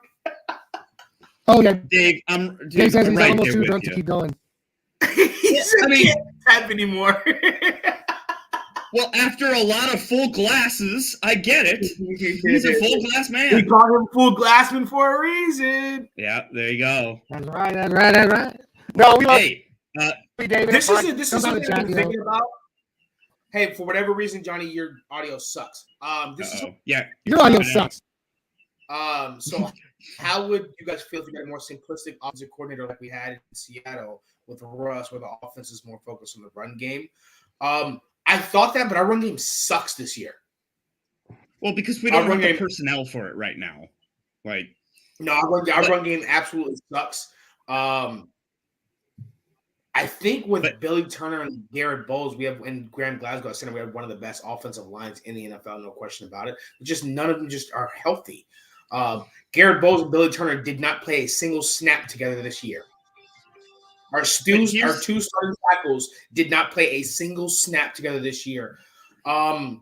Oh yeah, Dave, Dave says he's right almost there too with drunk to you. keep going. He can't tap anymore. Well, after a lot of full glasses, I get it. He's a full glass We man. call him Full Glassman for a reason. Yeah, there you go. That's right. No, we love Hey, David. This is Come on, something I've been Johnny. thinking about. Hey, for whatever reason, Johnny, your audio sucks. yeah. Your audio sucks. So how would you guys feel if you got a more simplistic offensive coordinator like we had in Seattle with Russ, where the offense is more focused on the run game? I thought that, but our run game sucks this year. Well, because we don't have the personnel for it right now. Like, no, our run game absolutely sucks. I think with Billy Turner and Garrett Bowles, and Graham Glasgow at center, we have one of the best offensive lines in the NFL, no question about it. Just none of them just are healthy. Garrett Bowles and Billy Turner did not play a single snap together this year. Our two starting tackles did not play a single snap together this year. I've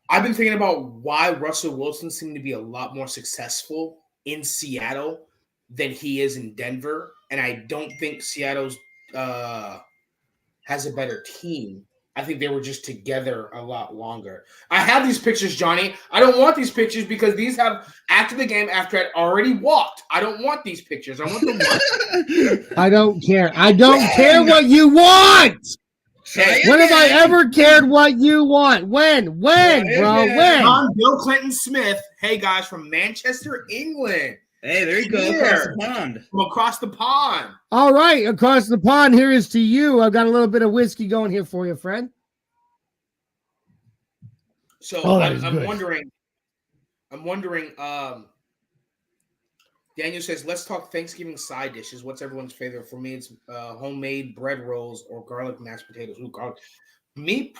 been thinking about why Russell Wilson seemed to be a lot more successful in Seattle than he is in Denver, and I don't think Seattle's has a better team. I think they were just together a lot longer. I have these pictures, Johnny. I don't want these pictures because these have after the game after I'd already walked. I don't want these pictures. I want the I don't care. I don't care what you want. When have I ever cared what you want? When, bro? When? I'm Bill Clinton Smith. Hey, guys, from Manchester, England. Hey, there you go. Across the pond. From across the pond. All right, across the pond. Here is to you. I've got a little bit of whiskey going here for you, friend. So I'm wondering. Daniel says, "Let's talk Thanksgiving side dishes. What's everyone's favorite? For me, it's homemade bread rolls or garlic mashed potatoes. Ooh, garlic. Me,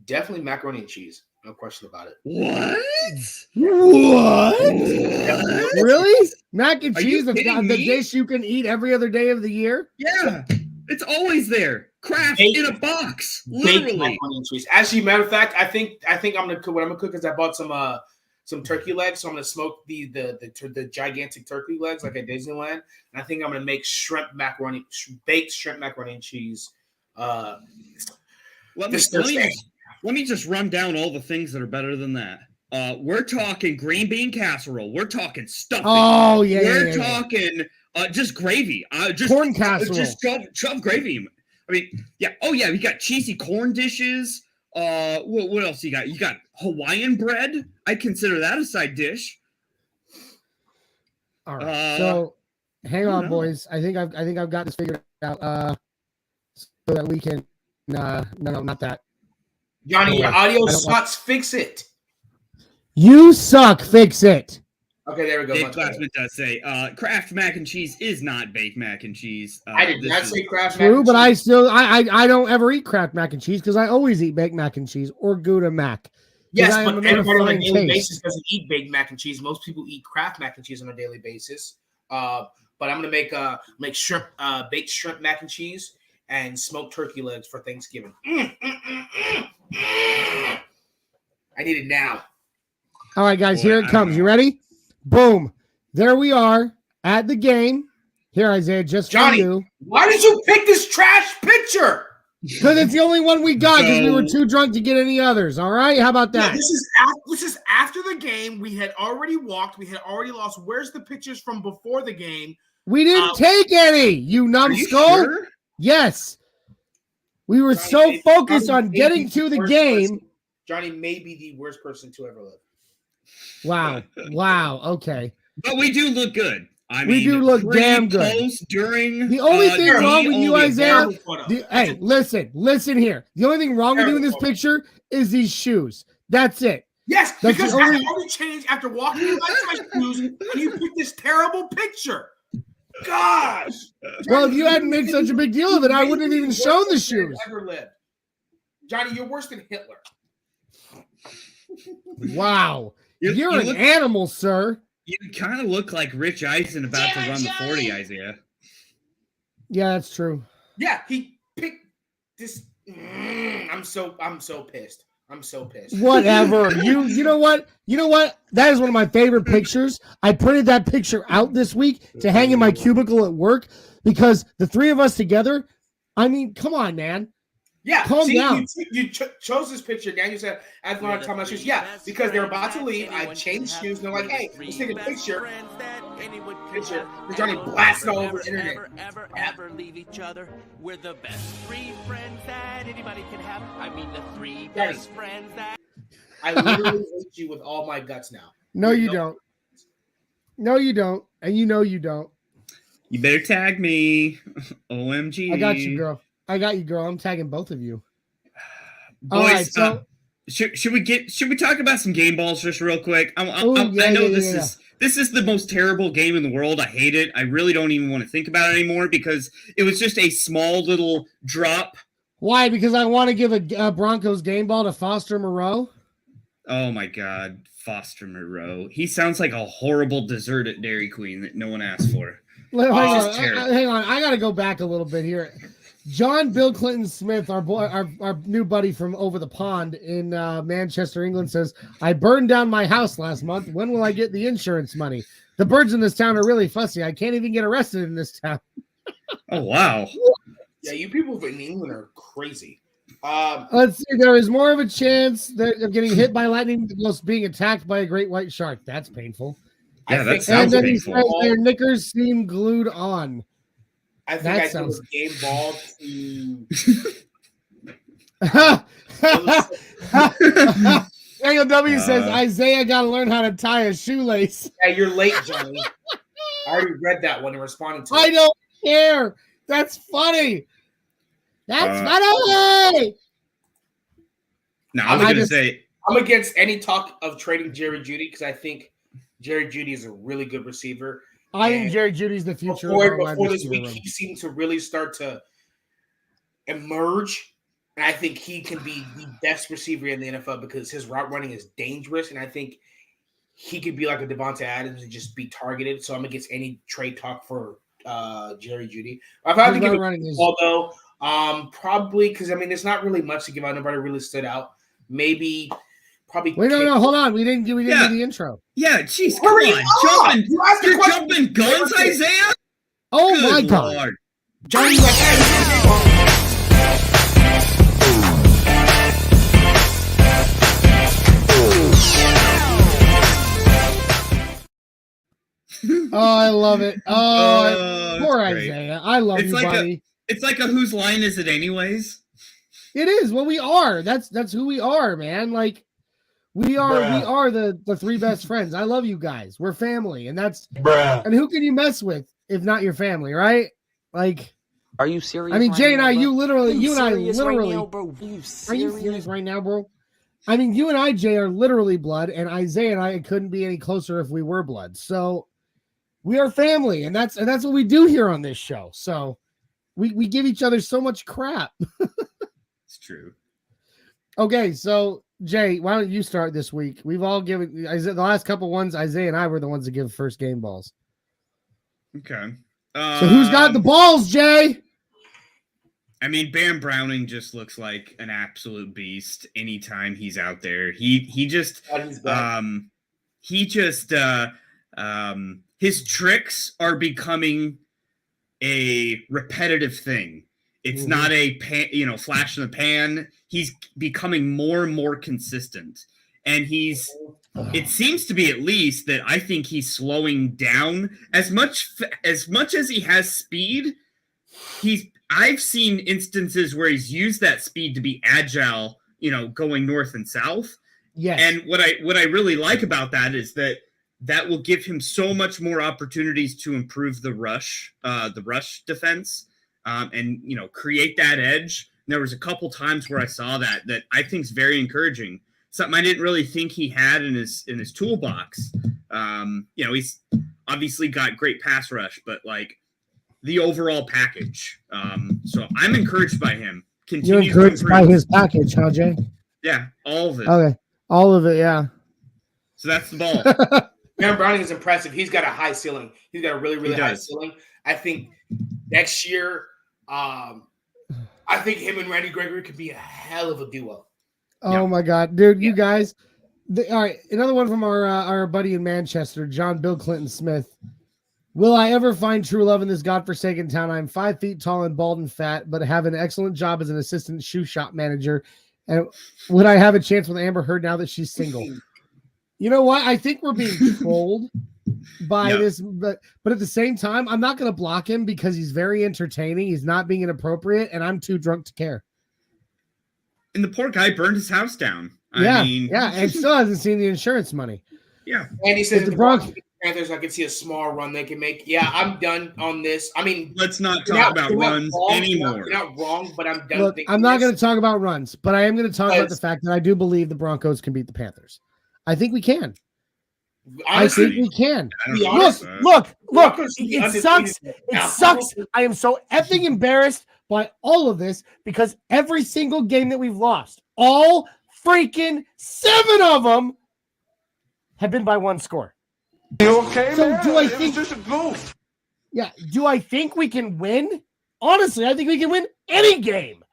definitely macaroni and cheese. No question about it. What? Really? Mac and cheese, the dish you can eat every other day of the year? Yeah, it's always there. Kraft in a box, literally. Macaroni and cheese. Actually, matter of fact, I think I'm gonna cook. What I'm gonna cook is I bought some turkey legs, so I'm gonna smoke the gigantic turkey legs like at Disneyland, and I think I'm gonna make baked shrimp macaroni and cheese. Let me just run down all the things that are better than that. We're talking green bean casserole. We're talking stuffing. Oh yeah. We're talking just gravy. Just corn casserole. Just shove gravy. I mean, yeah. Oh yeah, we got cheesy corn dishes. What else you got? You got Hawaiian bread. I consider that a side dish. All right. So hang on, boys. I think I've got this figured out. So that we can. No, not that. Johnny, your audio sucks. Fix it. You suck. Fix it. Okay, there we go. Dave Glassman does say, Kraft mac and cheese is not baked mac and cheese. I did not say Kraft mac and cheese. But I don't ever eat Kraft mac and cheese because I always eat baked mac and chease or Gouda mac. Yes, but everybody on a daily basis doesn't eat baked mac and cheese. Most people eat Kraft mac and cheese on a daily basis. But I'm gonna make shrimp, baked shrimp mac and cheese and smoked turkey legs for Thanksgiving. need it now. All right, guys, Boy, here I it don't comes. know. You ready? Boom. There we are at the game. Here, Isaiah, just Johnny, for you. why did you pick this trash picture? Because it's the only one we got because we were No. too drunk to get any others. All right? How about Yeah, that? this is after the game. We had already walked. We had already lost. Where's the pictures from before the game? We didn't take any, you Are numbskull. you sure? Yes. We were Johnny so may- focused Johnny on may getting be to the worst game. person- Johnny may be the worst person to ever live. Wow. Wow. Okay. But we do look good. I We mean, do look pre, damn good. Post, during. The only thing the wrong with you, only- Isaiah, Terrible photo. hey, listen here. The only thing wrong with you in this Terrible. picture is these shoes. That's it. Yes, That's because the I only- already changed after walking in my shoes, and you picked this terrible picture. Gosh. Well, if you hadn't made such a big deal of it, I wouldn't have even shown the shoes. Ever lived. Johnny, you're worse than Hitler. Wow. You You're an look- animal, sir. You kind of look like Rich Eisen about to run the 40, Isaiah. Yeah, that's true. Yeah, he picked this. I'm so pissed. I'm so pissed. Whatever. You know what? You know what? That is one of my favorite pictures. I printed that picture out this week to hang in my cubicle at work because the three of us together, I mean, come on, man. Yeah, Calm down. You chose this picture. Now you said, I have a lot of time my shoes. Yeah, because they're about to leave. I changed shoes. And they're like, hey, let's take a picture. Picture. And Johnny blasted all over the internet. Ever leave each other. We're the best three friends that anybody can have. I mean, the three best friends that. I literally hate you with all my guts now. No, you don't. No, you don't. And you know you don't. You better tag me. OMG. I got you, girl. I got you, girl. I'm tagging both of you. Boys, All right, so should we talk about some game balls just real quick? I yeah, know yeah. this is the most terrible game in the world. I hate it. I really don't even want to think about it anymore because it was just a small little drop. why? Because I want to give a Broncos game ball to Foster Moreau. Oh my God, Foster Moreau. He sounds like a horrible dessert at Dairy Queen that no one asked for. Hang on. I got to go back a little bit here. John Bill Clinton Smith, our boy, our new buddy from over the pond in Manchester, England, says, I burned down my house last month. When will I get the insurance money? The birds in this town are really fussy. I can't even get arrested in this town. Oh, wow. Yeah, you people in England are crazy. Let's see. There is more of a chance of getting hit by lightning than most being attacked by a great white shark. That's painful. Yeah, that And sounds then he painful. says their knickers seem glued on. I think That I sounds- give a game ball to. Daniel W says Isaiah got to learn how to tie a shoelace. Yeah, you're late, Johnny. I already read that one and responded to I it. don't care. That's funny. That's funny. No, I was I going to just- say, I'm against any talk of trading Jerry Jeudy because I think Jerry Jeudy is a really good receiver. I think And Jerry Judy's the future. Before of our wide this receiver week, room. he seemed to really start to emerge. And I think he can be the best receiver in the NFL because his route running is dangerous. And I think he could be like a Devonta Adams and just be targeted. So I'm against any trade talk for Jerry Jeudy. I've had to His give route a running is- although probably because I mean there's not really much to give out. Nobody really stood out. Maybe probably. Wait, no, hold on. We didn't do the intro. yeah, jeez, come Hurry on. up! You asked the You're question. jumping guns, Isaiah? Oh Good my God. Lord. Johnny's like, hey, Oh, I love it. Oh, poor that's great. Isaiah. I love It's you, like buddy. It's like a whose line is it anyways? It is. Well, we are. That's who we are, man. Like we are the three best friends. I love you guys. We're family, and that's and who can you mess with if not your family, right? Like, Are you serious? I mean, Jay and I, bro? you and I serious literally. right now, bro? Are you Are serious? you serious right now, bro? I mean, you and I, Jay, are literally blood, and Isaiah and I couldn't be any closer if we were blood. So we are family, and that's what we do here on this show. So we give each other so much crap. It's true. Okay, so Jay, why don't you start this week? We've all given the last couple ones. Isaiah and I were the ones that give first game balls. Okay. So who's got the balls, Jay? I mean, Bam Browning just looks like an absolute beast anytime he's out there. He just his tricks are becoming a repetitive thing. It's not a flash in the pan. He's becoming more and more consistent, and it seems to be at least that I think he's slowing down as much as he has speed. I've seen instances where he's used that speed to be agile, going north and south. Yes. And what I really like about that is that will give him so much more opportunities to improve the rush defense, and create that edge. And there was a couple times where I saw that I think is very encouraging. Something I didn't really think he had in his toolbox. He's obviously got great pass rush, but like the overall package. So I'm encouraged by him. You're encouraged by his package, huh, Jay? Yeah, all of it. Okay, all of it, yeah. So that's the ball. Aaron Browning is impressive. He's got a high ceiling. He's got a really, really high ceiling. I think next year, I think him and Randy Gregory could be a hell of a duo. Oh my God, dude! You guys, all right. Another one from our buddy in Manchester, John Bill Clinton Smith. Will I ever find true love in this godforsaken town? I'm 5 feet tall and bald and fat, but have an excellent job as an assistant shoe shop manager. And would I have a chance with Amber Heard now that she's single? You know what? I think we're being trolled by this, but at the same time, I'm not going to block him because he's very entertaining. He's not being inappropriate, and I'm too drunk to care. And the poor guy burned his house down. I mean, and still hasn't seen the insurance money. Yeah. And he said the Panthers, I can see a small run they can make. Yeah, I'm done on this. I mean, let's not talk about runs anymore. You're not wrong, but I'm done. Look, I'm not going to talk about runs, but I am going to talk about the fact that I do believe the Broncos can beat the Panthers. I think we can. Honestly, I think we can. Look. It sucks. It sucks. I am so effing embarrassed by all of this because every single game that we've lost, all freaking 7 of them have been by 1 score. You okay, so man? Do I think it was just a goof? Yeah. Do I think we can win? Honestly, I think we can win any game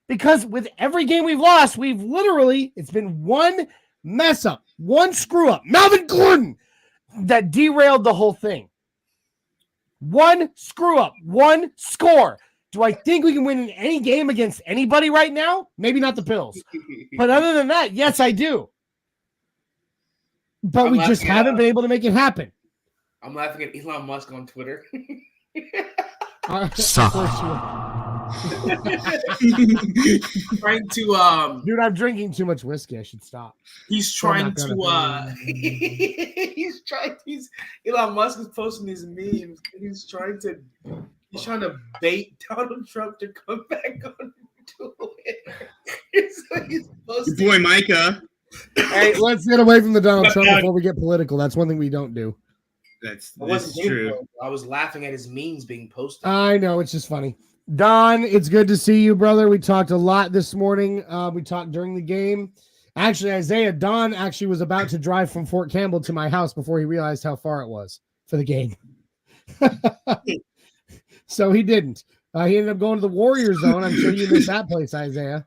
because with every game we've lost, it's been 1 mess up, 1 screw up. Melvin Gordon that derailed the whole thing. 1 screw up, 1 score. Do I think we can win in any game against anybody right now? Maybe not the Bills. But other than that, yes, I do. But we just haven't been able to make it happen. I'm laughing at Elon Musk on Twitter. Trying to dude, I'm drinking too much whiskey. I should stop. He's trying to Elon Musk is posting these memes. He's trying to bait Donald Trump to come back on Twitter. Your boy Micah. Hey, let's get away from the Donald Trump before we get political. That's one thing we don't do. That's true. I was laughing at his memes being posted. I know, it's just funny. Don, it's good to see you, brother. We talked a lot this morning. We talked during the game. Actually, Isaiah, Don actually was about to drive from Fort Campbell to my house before he realized how far it was for the game. So he didn't. He ended up going to the Warrior Zone. I'm sure you missed that place, Isaiah.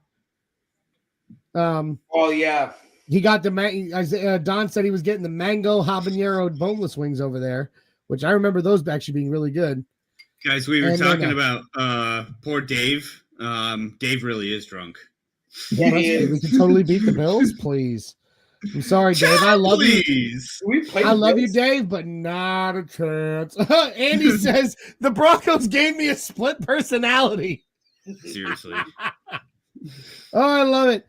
Oh, yeah. He got Don said he was getting the mango habanero boneless wings over there, which I remember those actually being really good. Guys, we were talking about poor Dave. Dave really is drunk. Yeah, we can totally beat the Bills, please. I'm sorry, Dave. I love you. I love you, Dave, but not a chance. Andy says the Broncos gave me a split personality. Seriously. Oh, I love it.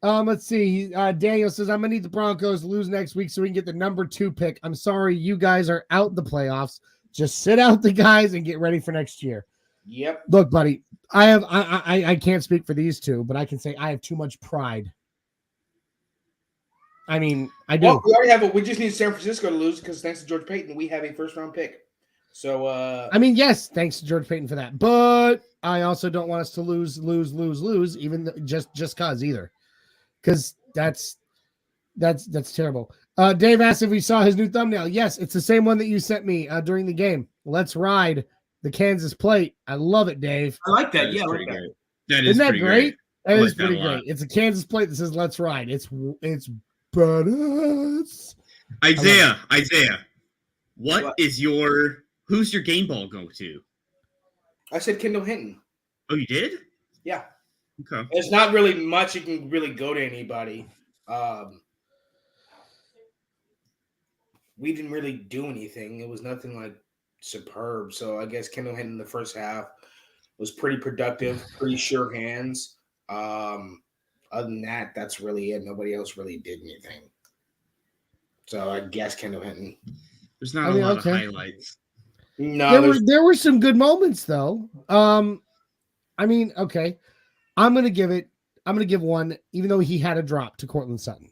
Let's see. Daniel says, I'm going to need the Broncos to lose next week so we can get the number 2 pick. I'm sorry, you guys are out the playoffs. Just sit out the guys and get ready for next year. Yep. Look, buddy, I can't speak for these two, but I can say I have too much pride. I mean, I do. Well, we already we just need San Francisco to lose because thanks to George Payton, we have a 1st-round pick. So, I mean, yes, thanks to George Payton for that. But I also don't want us to lose, even just cause either. Because that's terrible. Dave asked if we saw his new thumbnail. Yes, it's the same one that you sent me during the game. Let's ride The Kansas plate. I love it, Dave. I like that. That is Yeah, I like pretty that. great. That is Isn't that pretty great? That I is like that pretty a lot. great. It's a Kansas plate that says "Let's ride." It's badass. Isaiah, who's What? your game ball go to? I said Kendall Hinton. Oh, you did? Yeah. Okay. There's not really much you can really go to anybody. We didn't really do anything. It was nothing like superb. So I guess Kendall Hinton in the first half was pretty productive, pretty sure hands. Other than that, that's really it. Nobody else really did anything. So I guess Kendall Hinton. There's not a lot of highlights. No, there were some good moments though. Okay. I'm gonna give one, even though he had a drop to Cortland Sutton.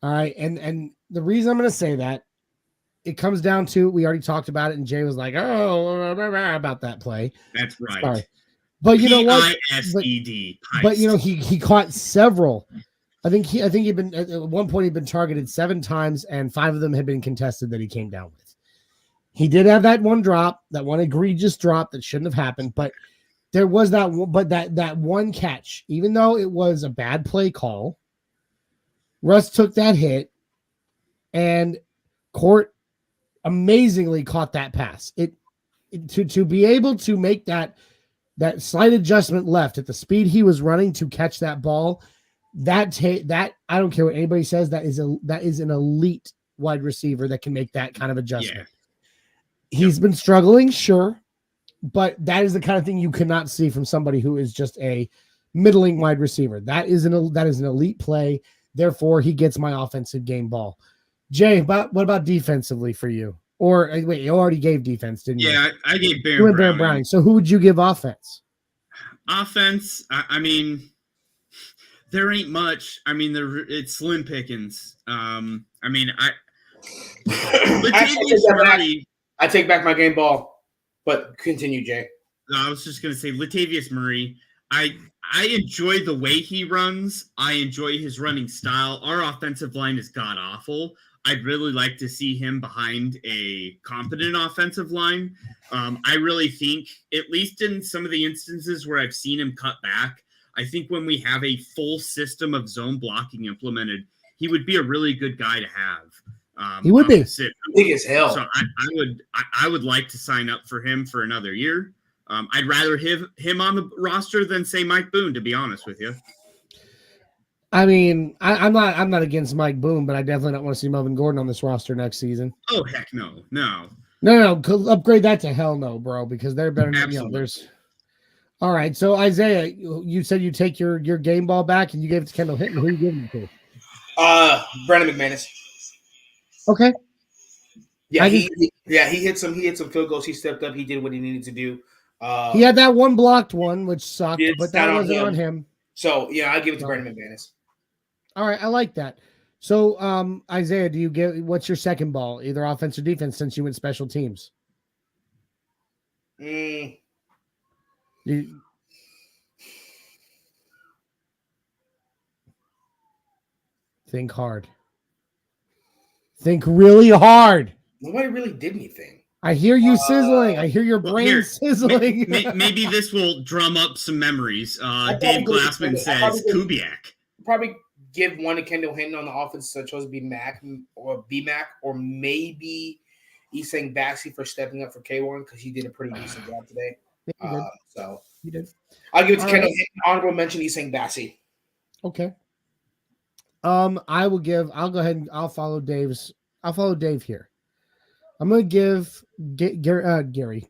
All right, and the reason I'm gonna say that, it comes down to, we already talked about it, and Jay was like, about that play. That's right. Sorry. But you know what? P-I-S-E-D. But you know, he caught several. I think he'd been at one point he'd been targeted 7 times, and 5 of them had been contested that he came down with. He did have that one drop, that one egregious drop that shouldn't have happened, but there was that one catch, even though it was a bad play call. Russ took that hit, and Court amazingly caught that pass. To be able to make that slight adjustment left at the speed he was running to catch that ball, that I don't care what anybody says, that is an elite wide receiver that can make that kind of adjustment. Yeah. He's been struggling, sure, but that is the kind of thing you cannot see from somebody who is just a middling wide receiver. That is an elite play. Therefore, he gets my offensive game ball. Jay, what about defensively for you? Or wait, you already gave defense, didn't you? Yeah, I gave Baron Browning. So who would you give offense? Offense, I mean, there ain't much. I mean, it's slim pickings. I take back my game ball, but continue, Jay. I was just going to say Latavius Murray. I enjoy the way he runs. I enjoy his running style. Our offensive line is god-awful. I'd really like to see him behind a competent offensive line. I really think, at least in some of the instances where I've seen him cut back, I think when we have a full system of zone blocking implemented, he would be a really good guy to have. He would be. Big as hell. So I would like to sign up for him for another year. I'd rather have him on the roster than, say, Mike Boone, to be honest with you. I mean, I'm not against Mike Boone, but I definitely don't want to see Melvin Gordon on this roster next season. Oh, heck no. No, upgrade that to hell no, bro, because they're better than there's. All right, so Isaiah, you said you take your game ball back and you gave it to Kendall Hinton. Who are you giving it to? Brandon McManus. Okay. Yeah, he hit some field goals. He stepped up. He did what he needed to do. He had that one blocked one, which sucked, but that wasn't on him. So yeah, I give it to Brandon McManus. All right, I like that. So Isaiah, what's your second ball, either offense or defense, since you went special teams? Think hard. Think really hard. Nobody really did anything. I hear you sizzling. I hear your brain sizzling. Maybe this will drum up some memories. Dave Glassman says Kubiak. Probably give one to Kendall Hinton on the offense, so I chose to be Mac or maybe Isang Baxi for stepping up for K1 because he did a pretty decent job today. Yeah, he did. I'll give it to Kendall Hinton. Honorable mention Isang Baxi. Okay. I'll go ahead and I'll follow Dave here. I'm going to give Gary.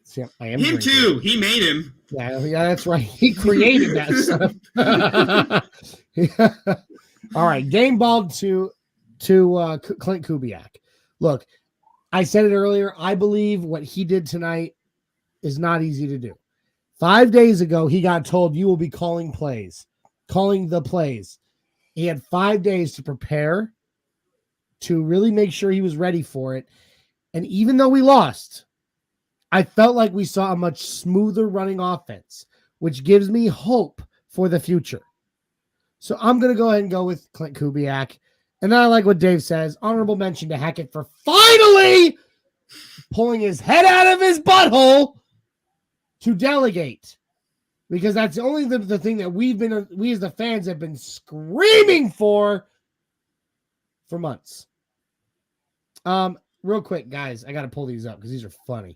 See, I am him too. He made him. Yeah, that's right. He created that stuff. All right, game ball to Clint Kubiak. Look, I said it earlier. I believe what he did tonight is not easy to do. 5 days ago, he got told you will be calling the plays. He had 5 days to prepare, to really make sure he was ready for it. And even though we lost, I felt like we saw a much smoother running offense, which gives me hope for the future. So I'm going to go ahead and go with Clint Kubiak. And then I like what Dave says. Honorable mention to Hackett for finally pulling his head out of his butthole to delegate. Because that's only the thing that we as the fans have been screaming for months. Real quick, guys, I got to pull these up because these are funny.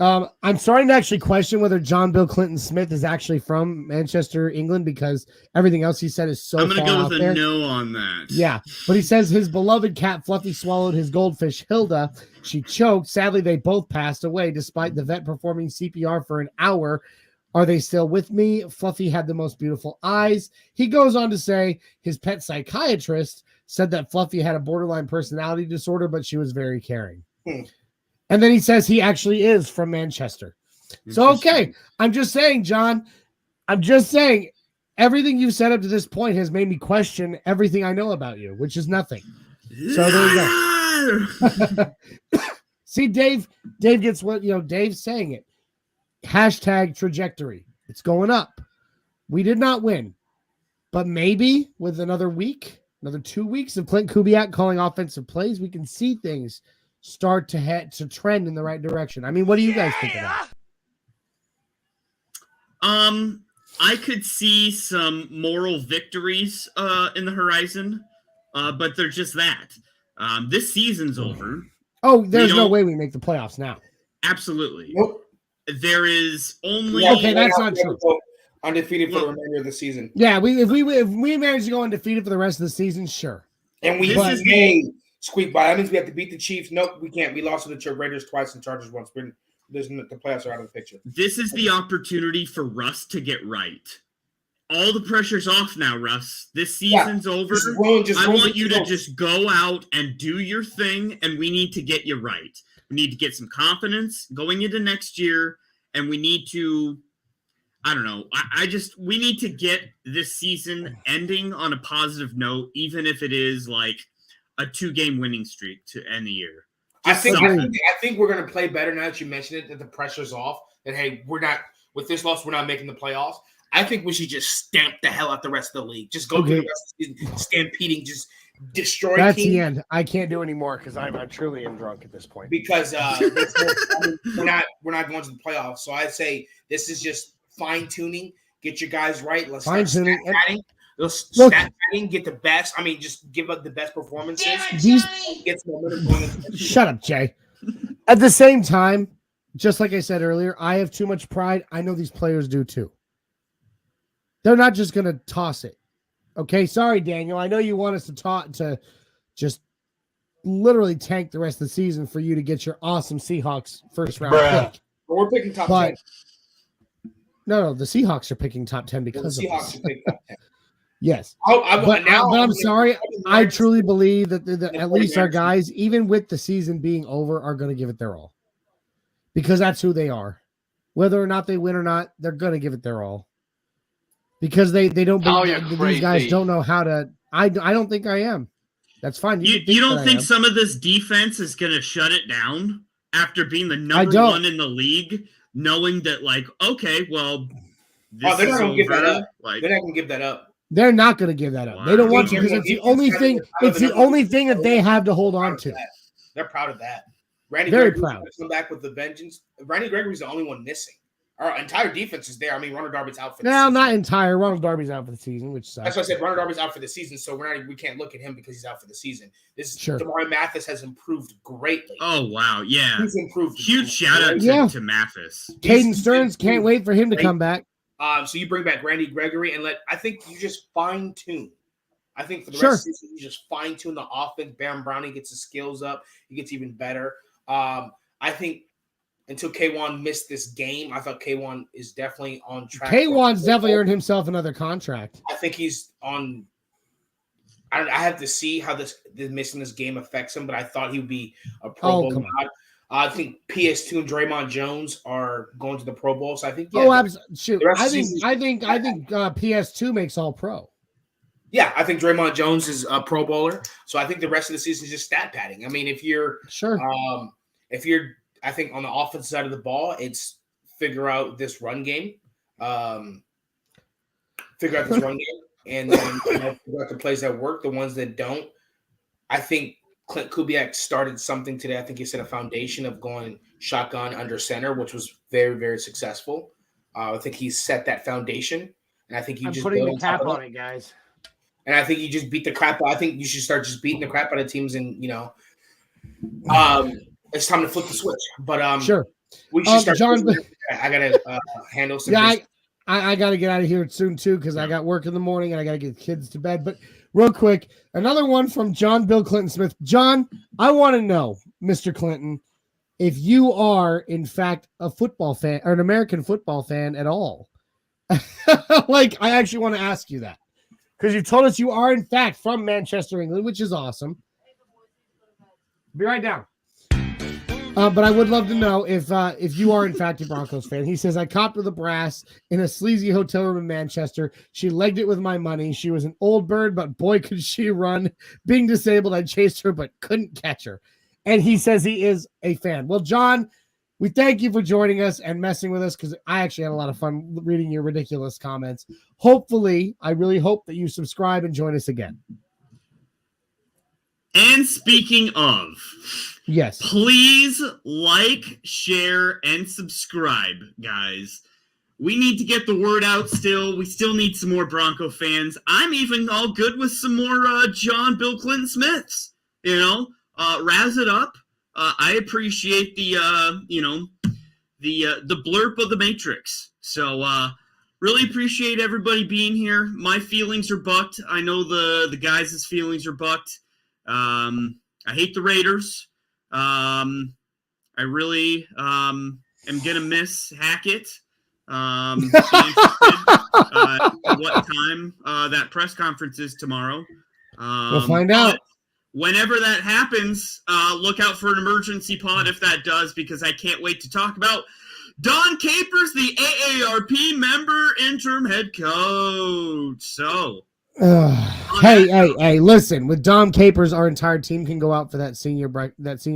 I'm starting to actually question whether John Bill Clinton Smith is actually from Manchester, England, because everything else he said is so I'm going to far go out with there. a no on that. Yeah, but he says his beloved cat Fluffy swallowed his goldfish Hilda. She choked. Sadly, they both passed away despite the vet performing CPR for an hour. Are they still with me? Fluffy had the most beautiful eyes. He goes on to say his pet psychiatrist said that Fluffy had a borderline personality disorder, but she was very caring. And then he says he actually is from Manchester. So, okay, I'm just saying, John, I'm just saying everything you've said up to this point has made me question everything I know about you, which is nothing. So there you go. See, Dave gets what, Dave's saying it. Hashtag trajectory. It's going up. We did not win, but maybe with another week, another 2 weeks of Clint Kubiak calling offensive plays, we can see things start to trend in the right direction. I mean, what do you guys think of that? I could see some moral victories in the horizon, but they're just that. This season's over. Oh, there's no way we make the playoffs now. Absolutely. Nope. There is only okay. That's not true. Undefeated for the remainder of the season. Yeah, if we manage to go undefeated for the rest of the season, sure. And we squeak by. That means we have to beat the Chiefs. Nope, we can't. We lost to the Raiders twice and Chargers once. The playoffs are out of the picture. This is the opportunity for Russ to get right. All the pressure's off now, Russ. This season's over. I want you to just go out and do your thing, and we need to get you right. We need to get some confidence going into next year, and we need to, I don't know, we need to get this season ending on a positive note, even if it is like a 2-game winning streak to end the year. I think we're going to play better now that you mentioned it, that the pressure's off, that, hey, with this loss, we're not making the playoffs. I think we should just stamp the hell out the rest of the league. Just go through the rest of the season, stampeding, just destroy That's teams. the end. I can't do anymore because I truly am drunk at this point. Because we're not going to the playoffs. So I'd say this is just fine-tuning. Get your guys right. Let's start stat-padding. Let's stat-padding, get the best. I mean, just give up the best performances. Get some momentum going. Shut up, Jay. At the same time, just like I said earlier, I have too much pride. I know these players do too. They're not just going to toss it. Okay, sorry, Daniel. I know you want us to just literally tank the rest of the season for you to get your awesome Seahawks first round pick. But we're picking top 10. No, the Seahawks are picking top 10 because of this. Seahawks are picking top 10. Yes. But I'm sorry. I truly believe that at least our guys, even with the season being over, are going to give it their all. Because that's who they are. Whether or not they win or not, they're going to give it their all. Because they don't these guys don't know how to. I don't think I am. That's fine. You don't think some of this defense is going to shut it down after being the number one in the league, knowing that, like, okay, well, this they're not going to give that up. Like, they're not going to give that up. They're not going to give that up. Wow. They don't want to because it's the only thing. It's the only thing that they have to hold on to. They're proud of that. Randy very Gregory's proud. Come back with the vengeance. Randy Gregory's the only one missing. Our entire defense is there. I mean, Ronald Darby's out for the season. Not entire. Ronald Darby's out for the season, which sucks. That's why I said Ronald Darby's out for the season, so we can't look at him because he's out for the season. Damari Mathis has improved greatly. Oh, wow. Yeah. He's improved. Huge shout out to Mathis. Caden Stearns, can't wait for him to come back. So you bring back Randy Gregory and I think you just fine-tune. I think for the rest of the season, you just fine-tune the offense. Baron Browning gets his skills up. He gets even better. I think until K1 missed this game, I thought K1 is definitely on track. K1's definitely earned himself another contract. I think he's on. I have to see how this missing this game affects him, but I thought he would be a Pro Bowl god. I think PS2 and Draymond Jones are going to the Pro Bowl, so I think. Yeah, I think PS2 makes All Pro. Yeah, I think Draymond Jones is a Pro Bowler, so I think the rest of the season is just stat padding. I mean, if you're I think on the offensive side of the ball, it's figure out this run game, and then figure out the plays that work, the ones that don't. I think Clint Kubiak started something today. I think he set a foundation of going shotgun under center, which was very, very successful. I think he set that foundation, and I think you I'm just putting build the on top cap of on that. it, guys. And I think you just beat the crap. I think you should start just beating the crap out of teams, and it's time to flip the switch. But Sure. we should start. John, I gotta handle some. yeah, I got to get out of here soon too because I got work in the morning and I got to get kids to bed. But real quick, another one from John Bill Clinton Smith. John, I want to know, Mr. Clinton, if you are in fact a football fan or an American football fan at all. Like, I actually want to ask you that because you told us you are in fact from Manchester, England, which is awesome. Be right down. But I would love to know if you are in fact a Broncos fan. He says, I copped with a brass in a sleazy hotel room in Manchester. She legged it with my money. She was an old bird, but boy, could she run. Being disabled, I chased her, but couldn't catch her. And he says he is a fan. Well, John, we thank you for joining us and messing with us because I actually had a lot of fun reading your ridiculous comments. Hopefully, I really hope that you subscribe and join us again. And speaking of, yes, please like, share, and subscribe, guys. We need to get the word out still. We still need some more Bronco fans. I'm even all good with some more John Bill Clinton Smiths. Razz it up. I appreciate the blurb of the Matrix. So really appreciate everybody being here. My feelings are bucked. I know the guys' feelings are bucked. I hate the Raiders. I really am gonna miss Hackett. Be interested what time that press conference is tomorrow. We'll find out. Whenever that happens, look out for an emergency pod if that does, because I can't wait to talk about Don Capers, the AARP member interim head coach. So. Hey, listen, with Dom Capers, our entire team can go out for that senior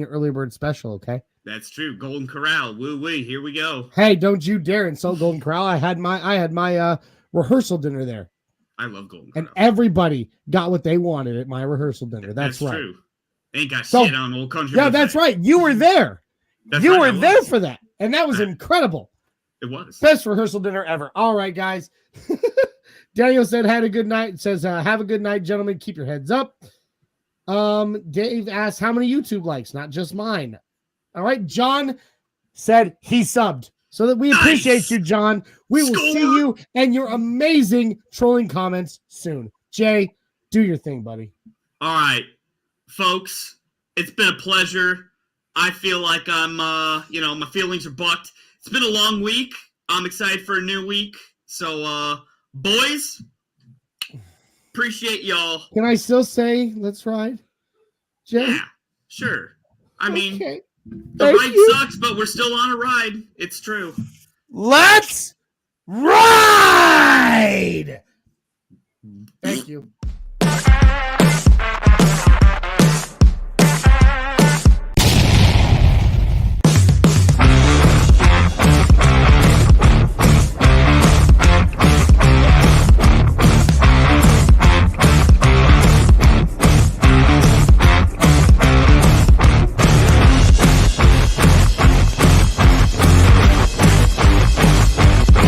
early bird special, okay? That's true. Golden Corral. Woo-wee. Here we go. Hey, don't you dare insult Golden Corral. I had my rehearsal dinner there. I love Golden Corral. And everybody got what they wanted at my rehearsal dinner. That's right. True. Ain't got shit on Old Country. Yeah, that's right. You were there. You were there for that. And that was incredible. It was. Best rehearsal dinner ever. All right, guys. Daniel said, had a good night. Says, have a good night, gentlemen. Keep your heads up. Dave asked, how many YouTube likes? Not just mine. All right. John said he subbed. So that we appreciate you, John. We will see you and your amazing trolling comments soon. Jay, do your thing, buddy. All right, folks. It's been a pleasure. I feel like I'm, my feelings are bucked. It's been a long week. I'm excited for a new week. So, boys, appreciate y'all. Can I still say let's ride? Jay? Yeah, sure. I mean, the Thank ride you. sucks, but we're still on a ride. It's true. Let's ride! Thank you.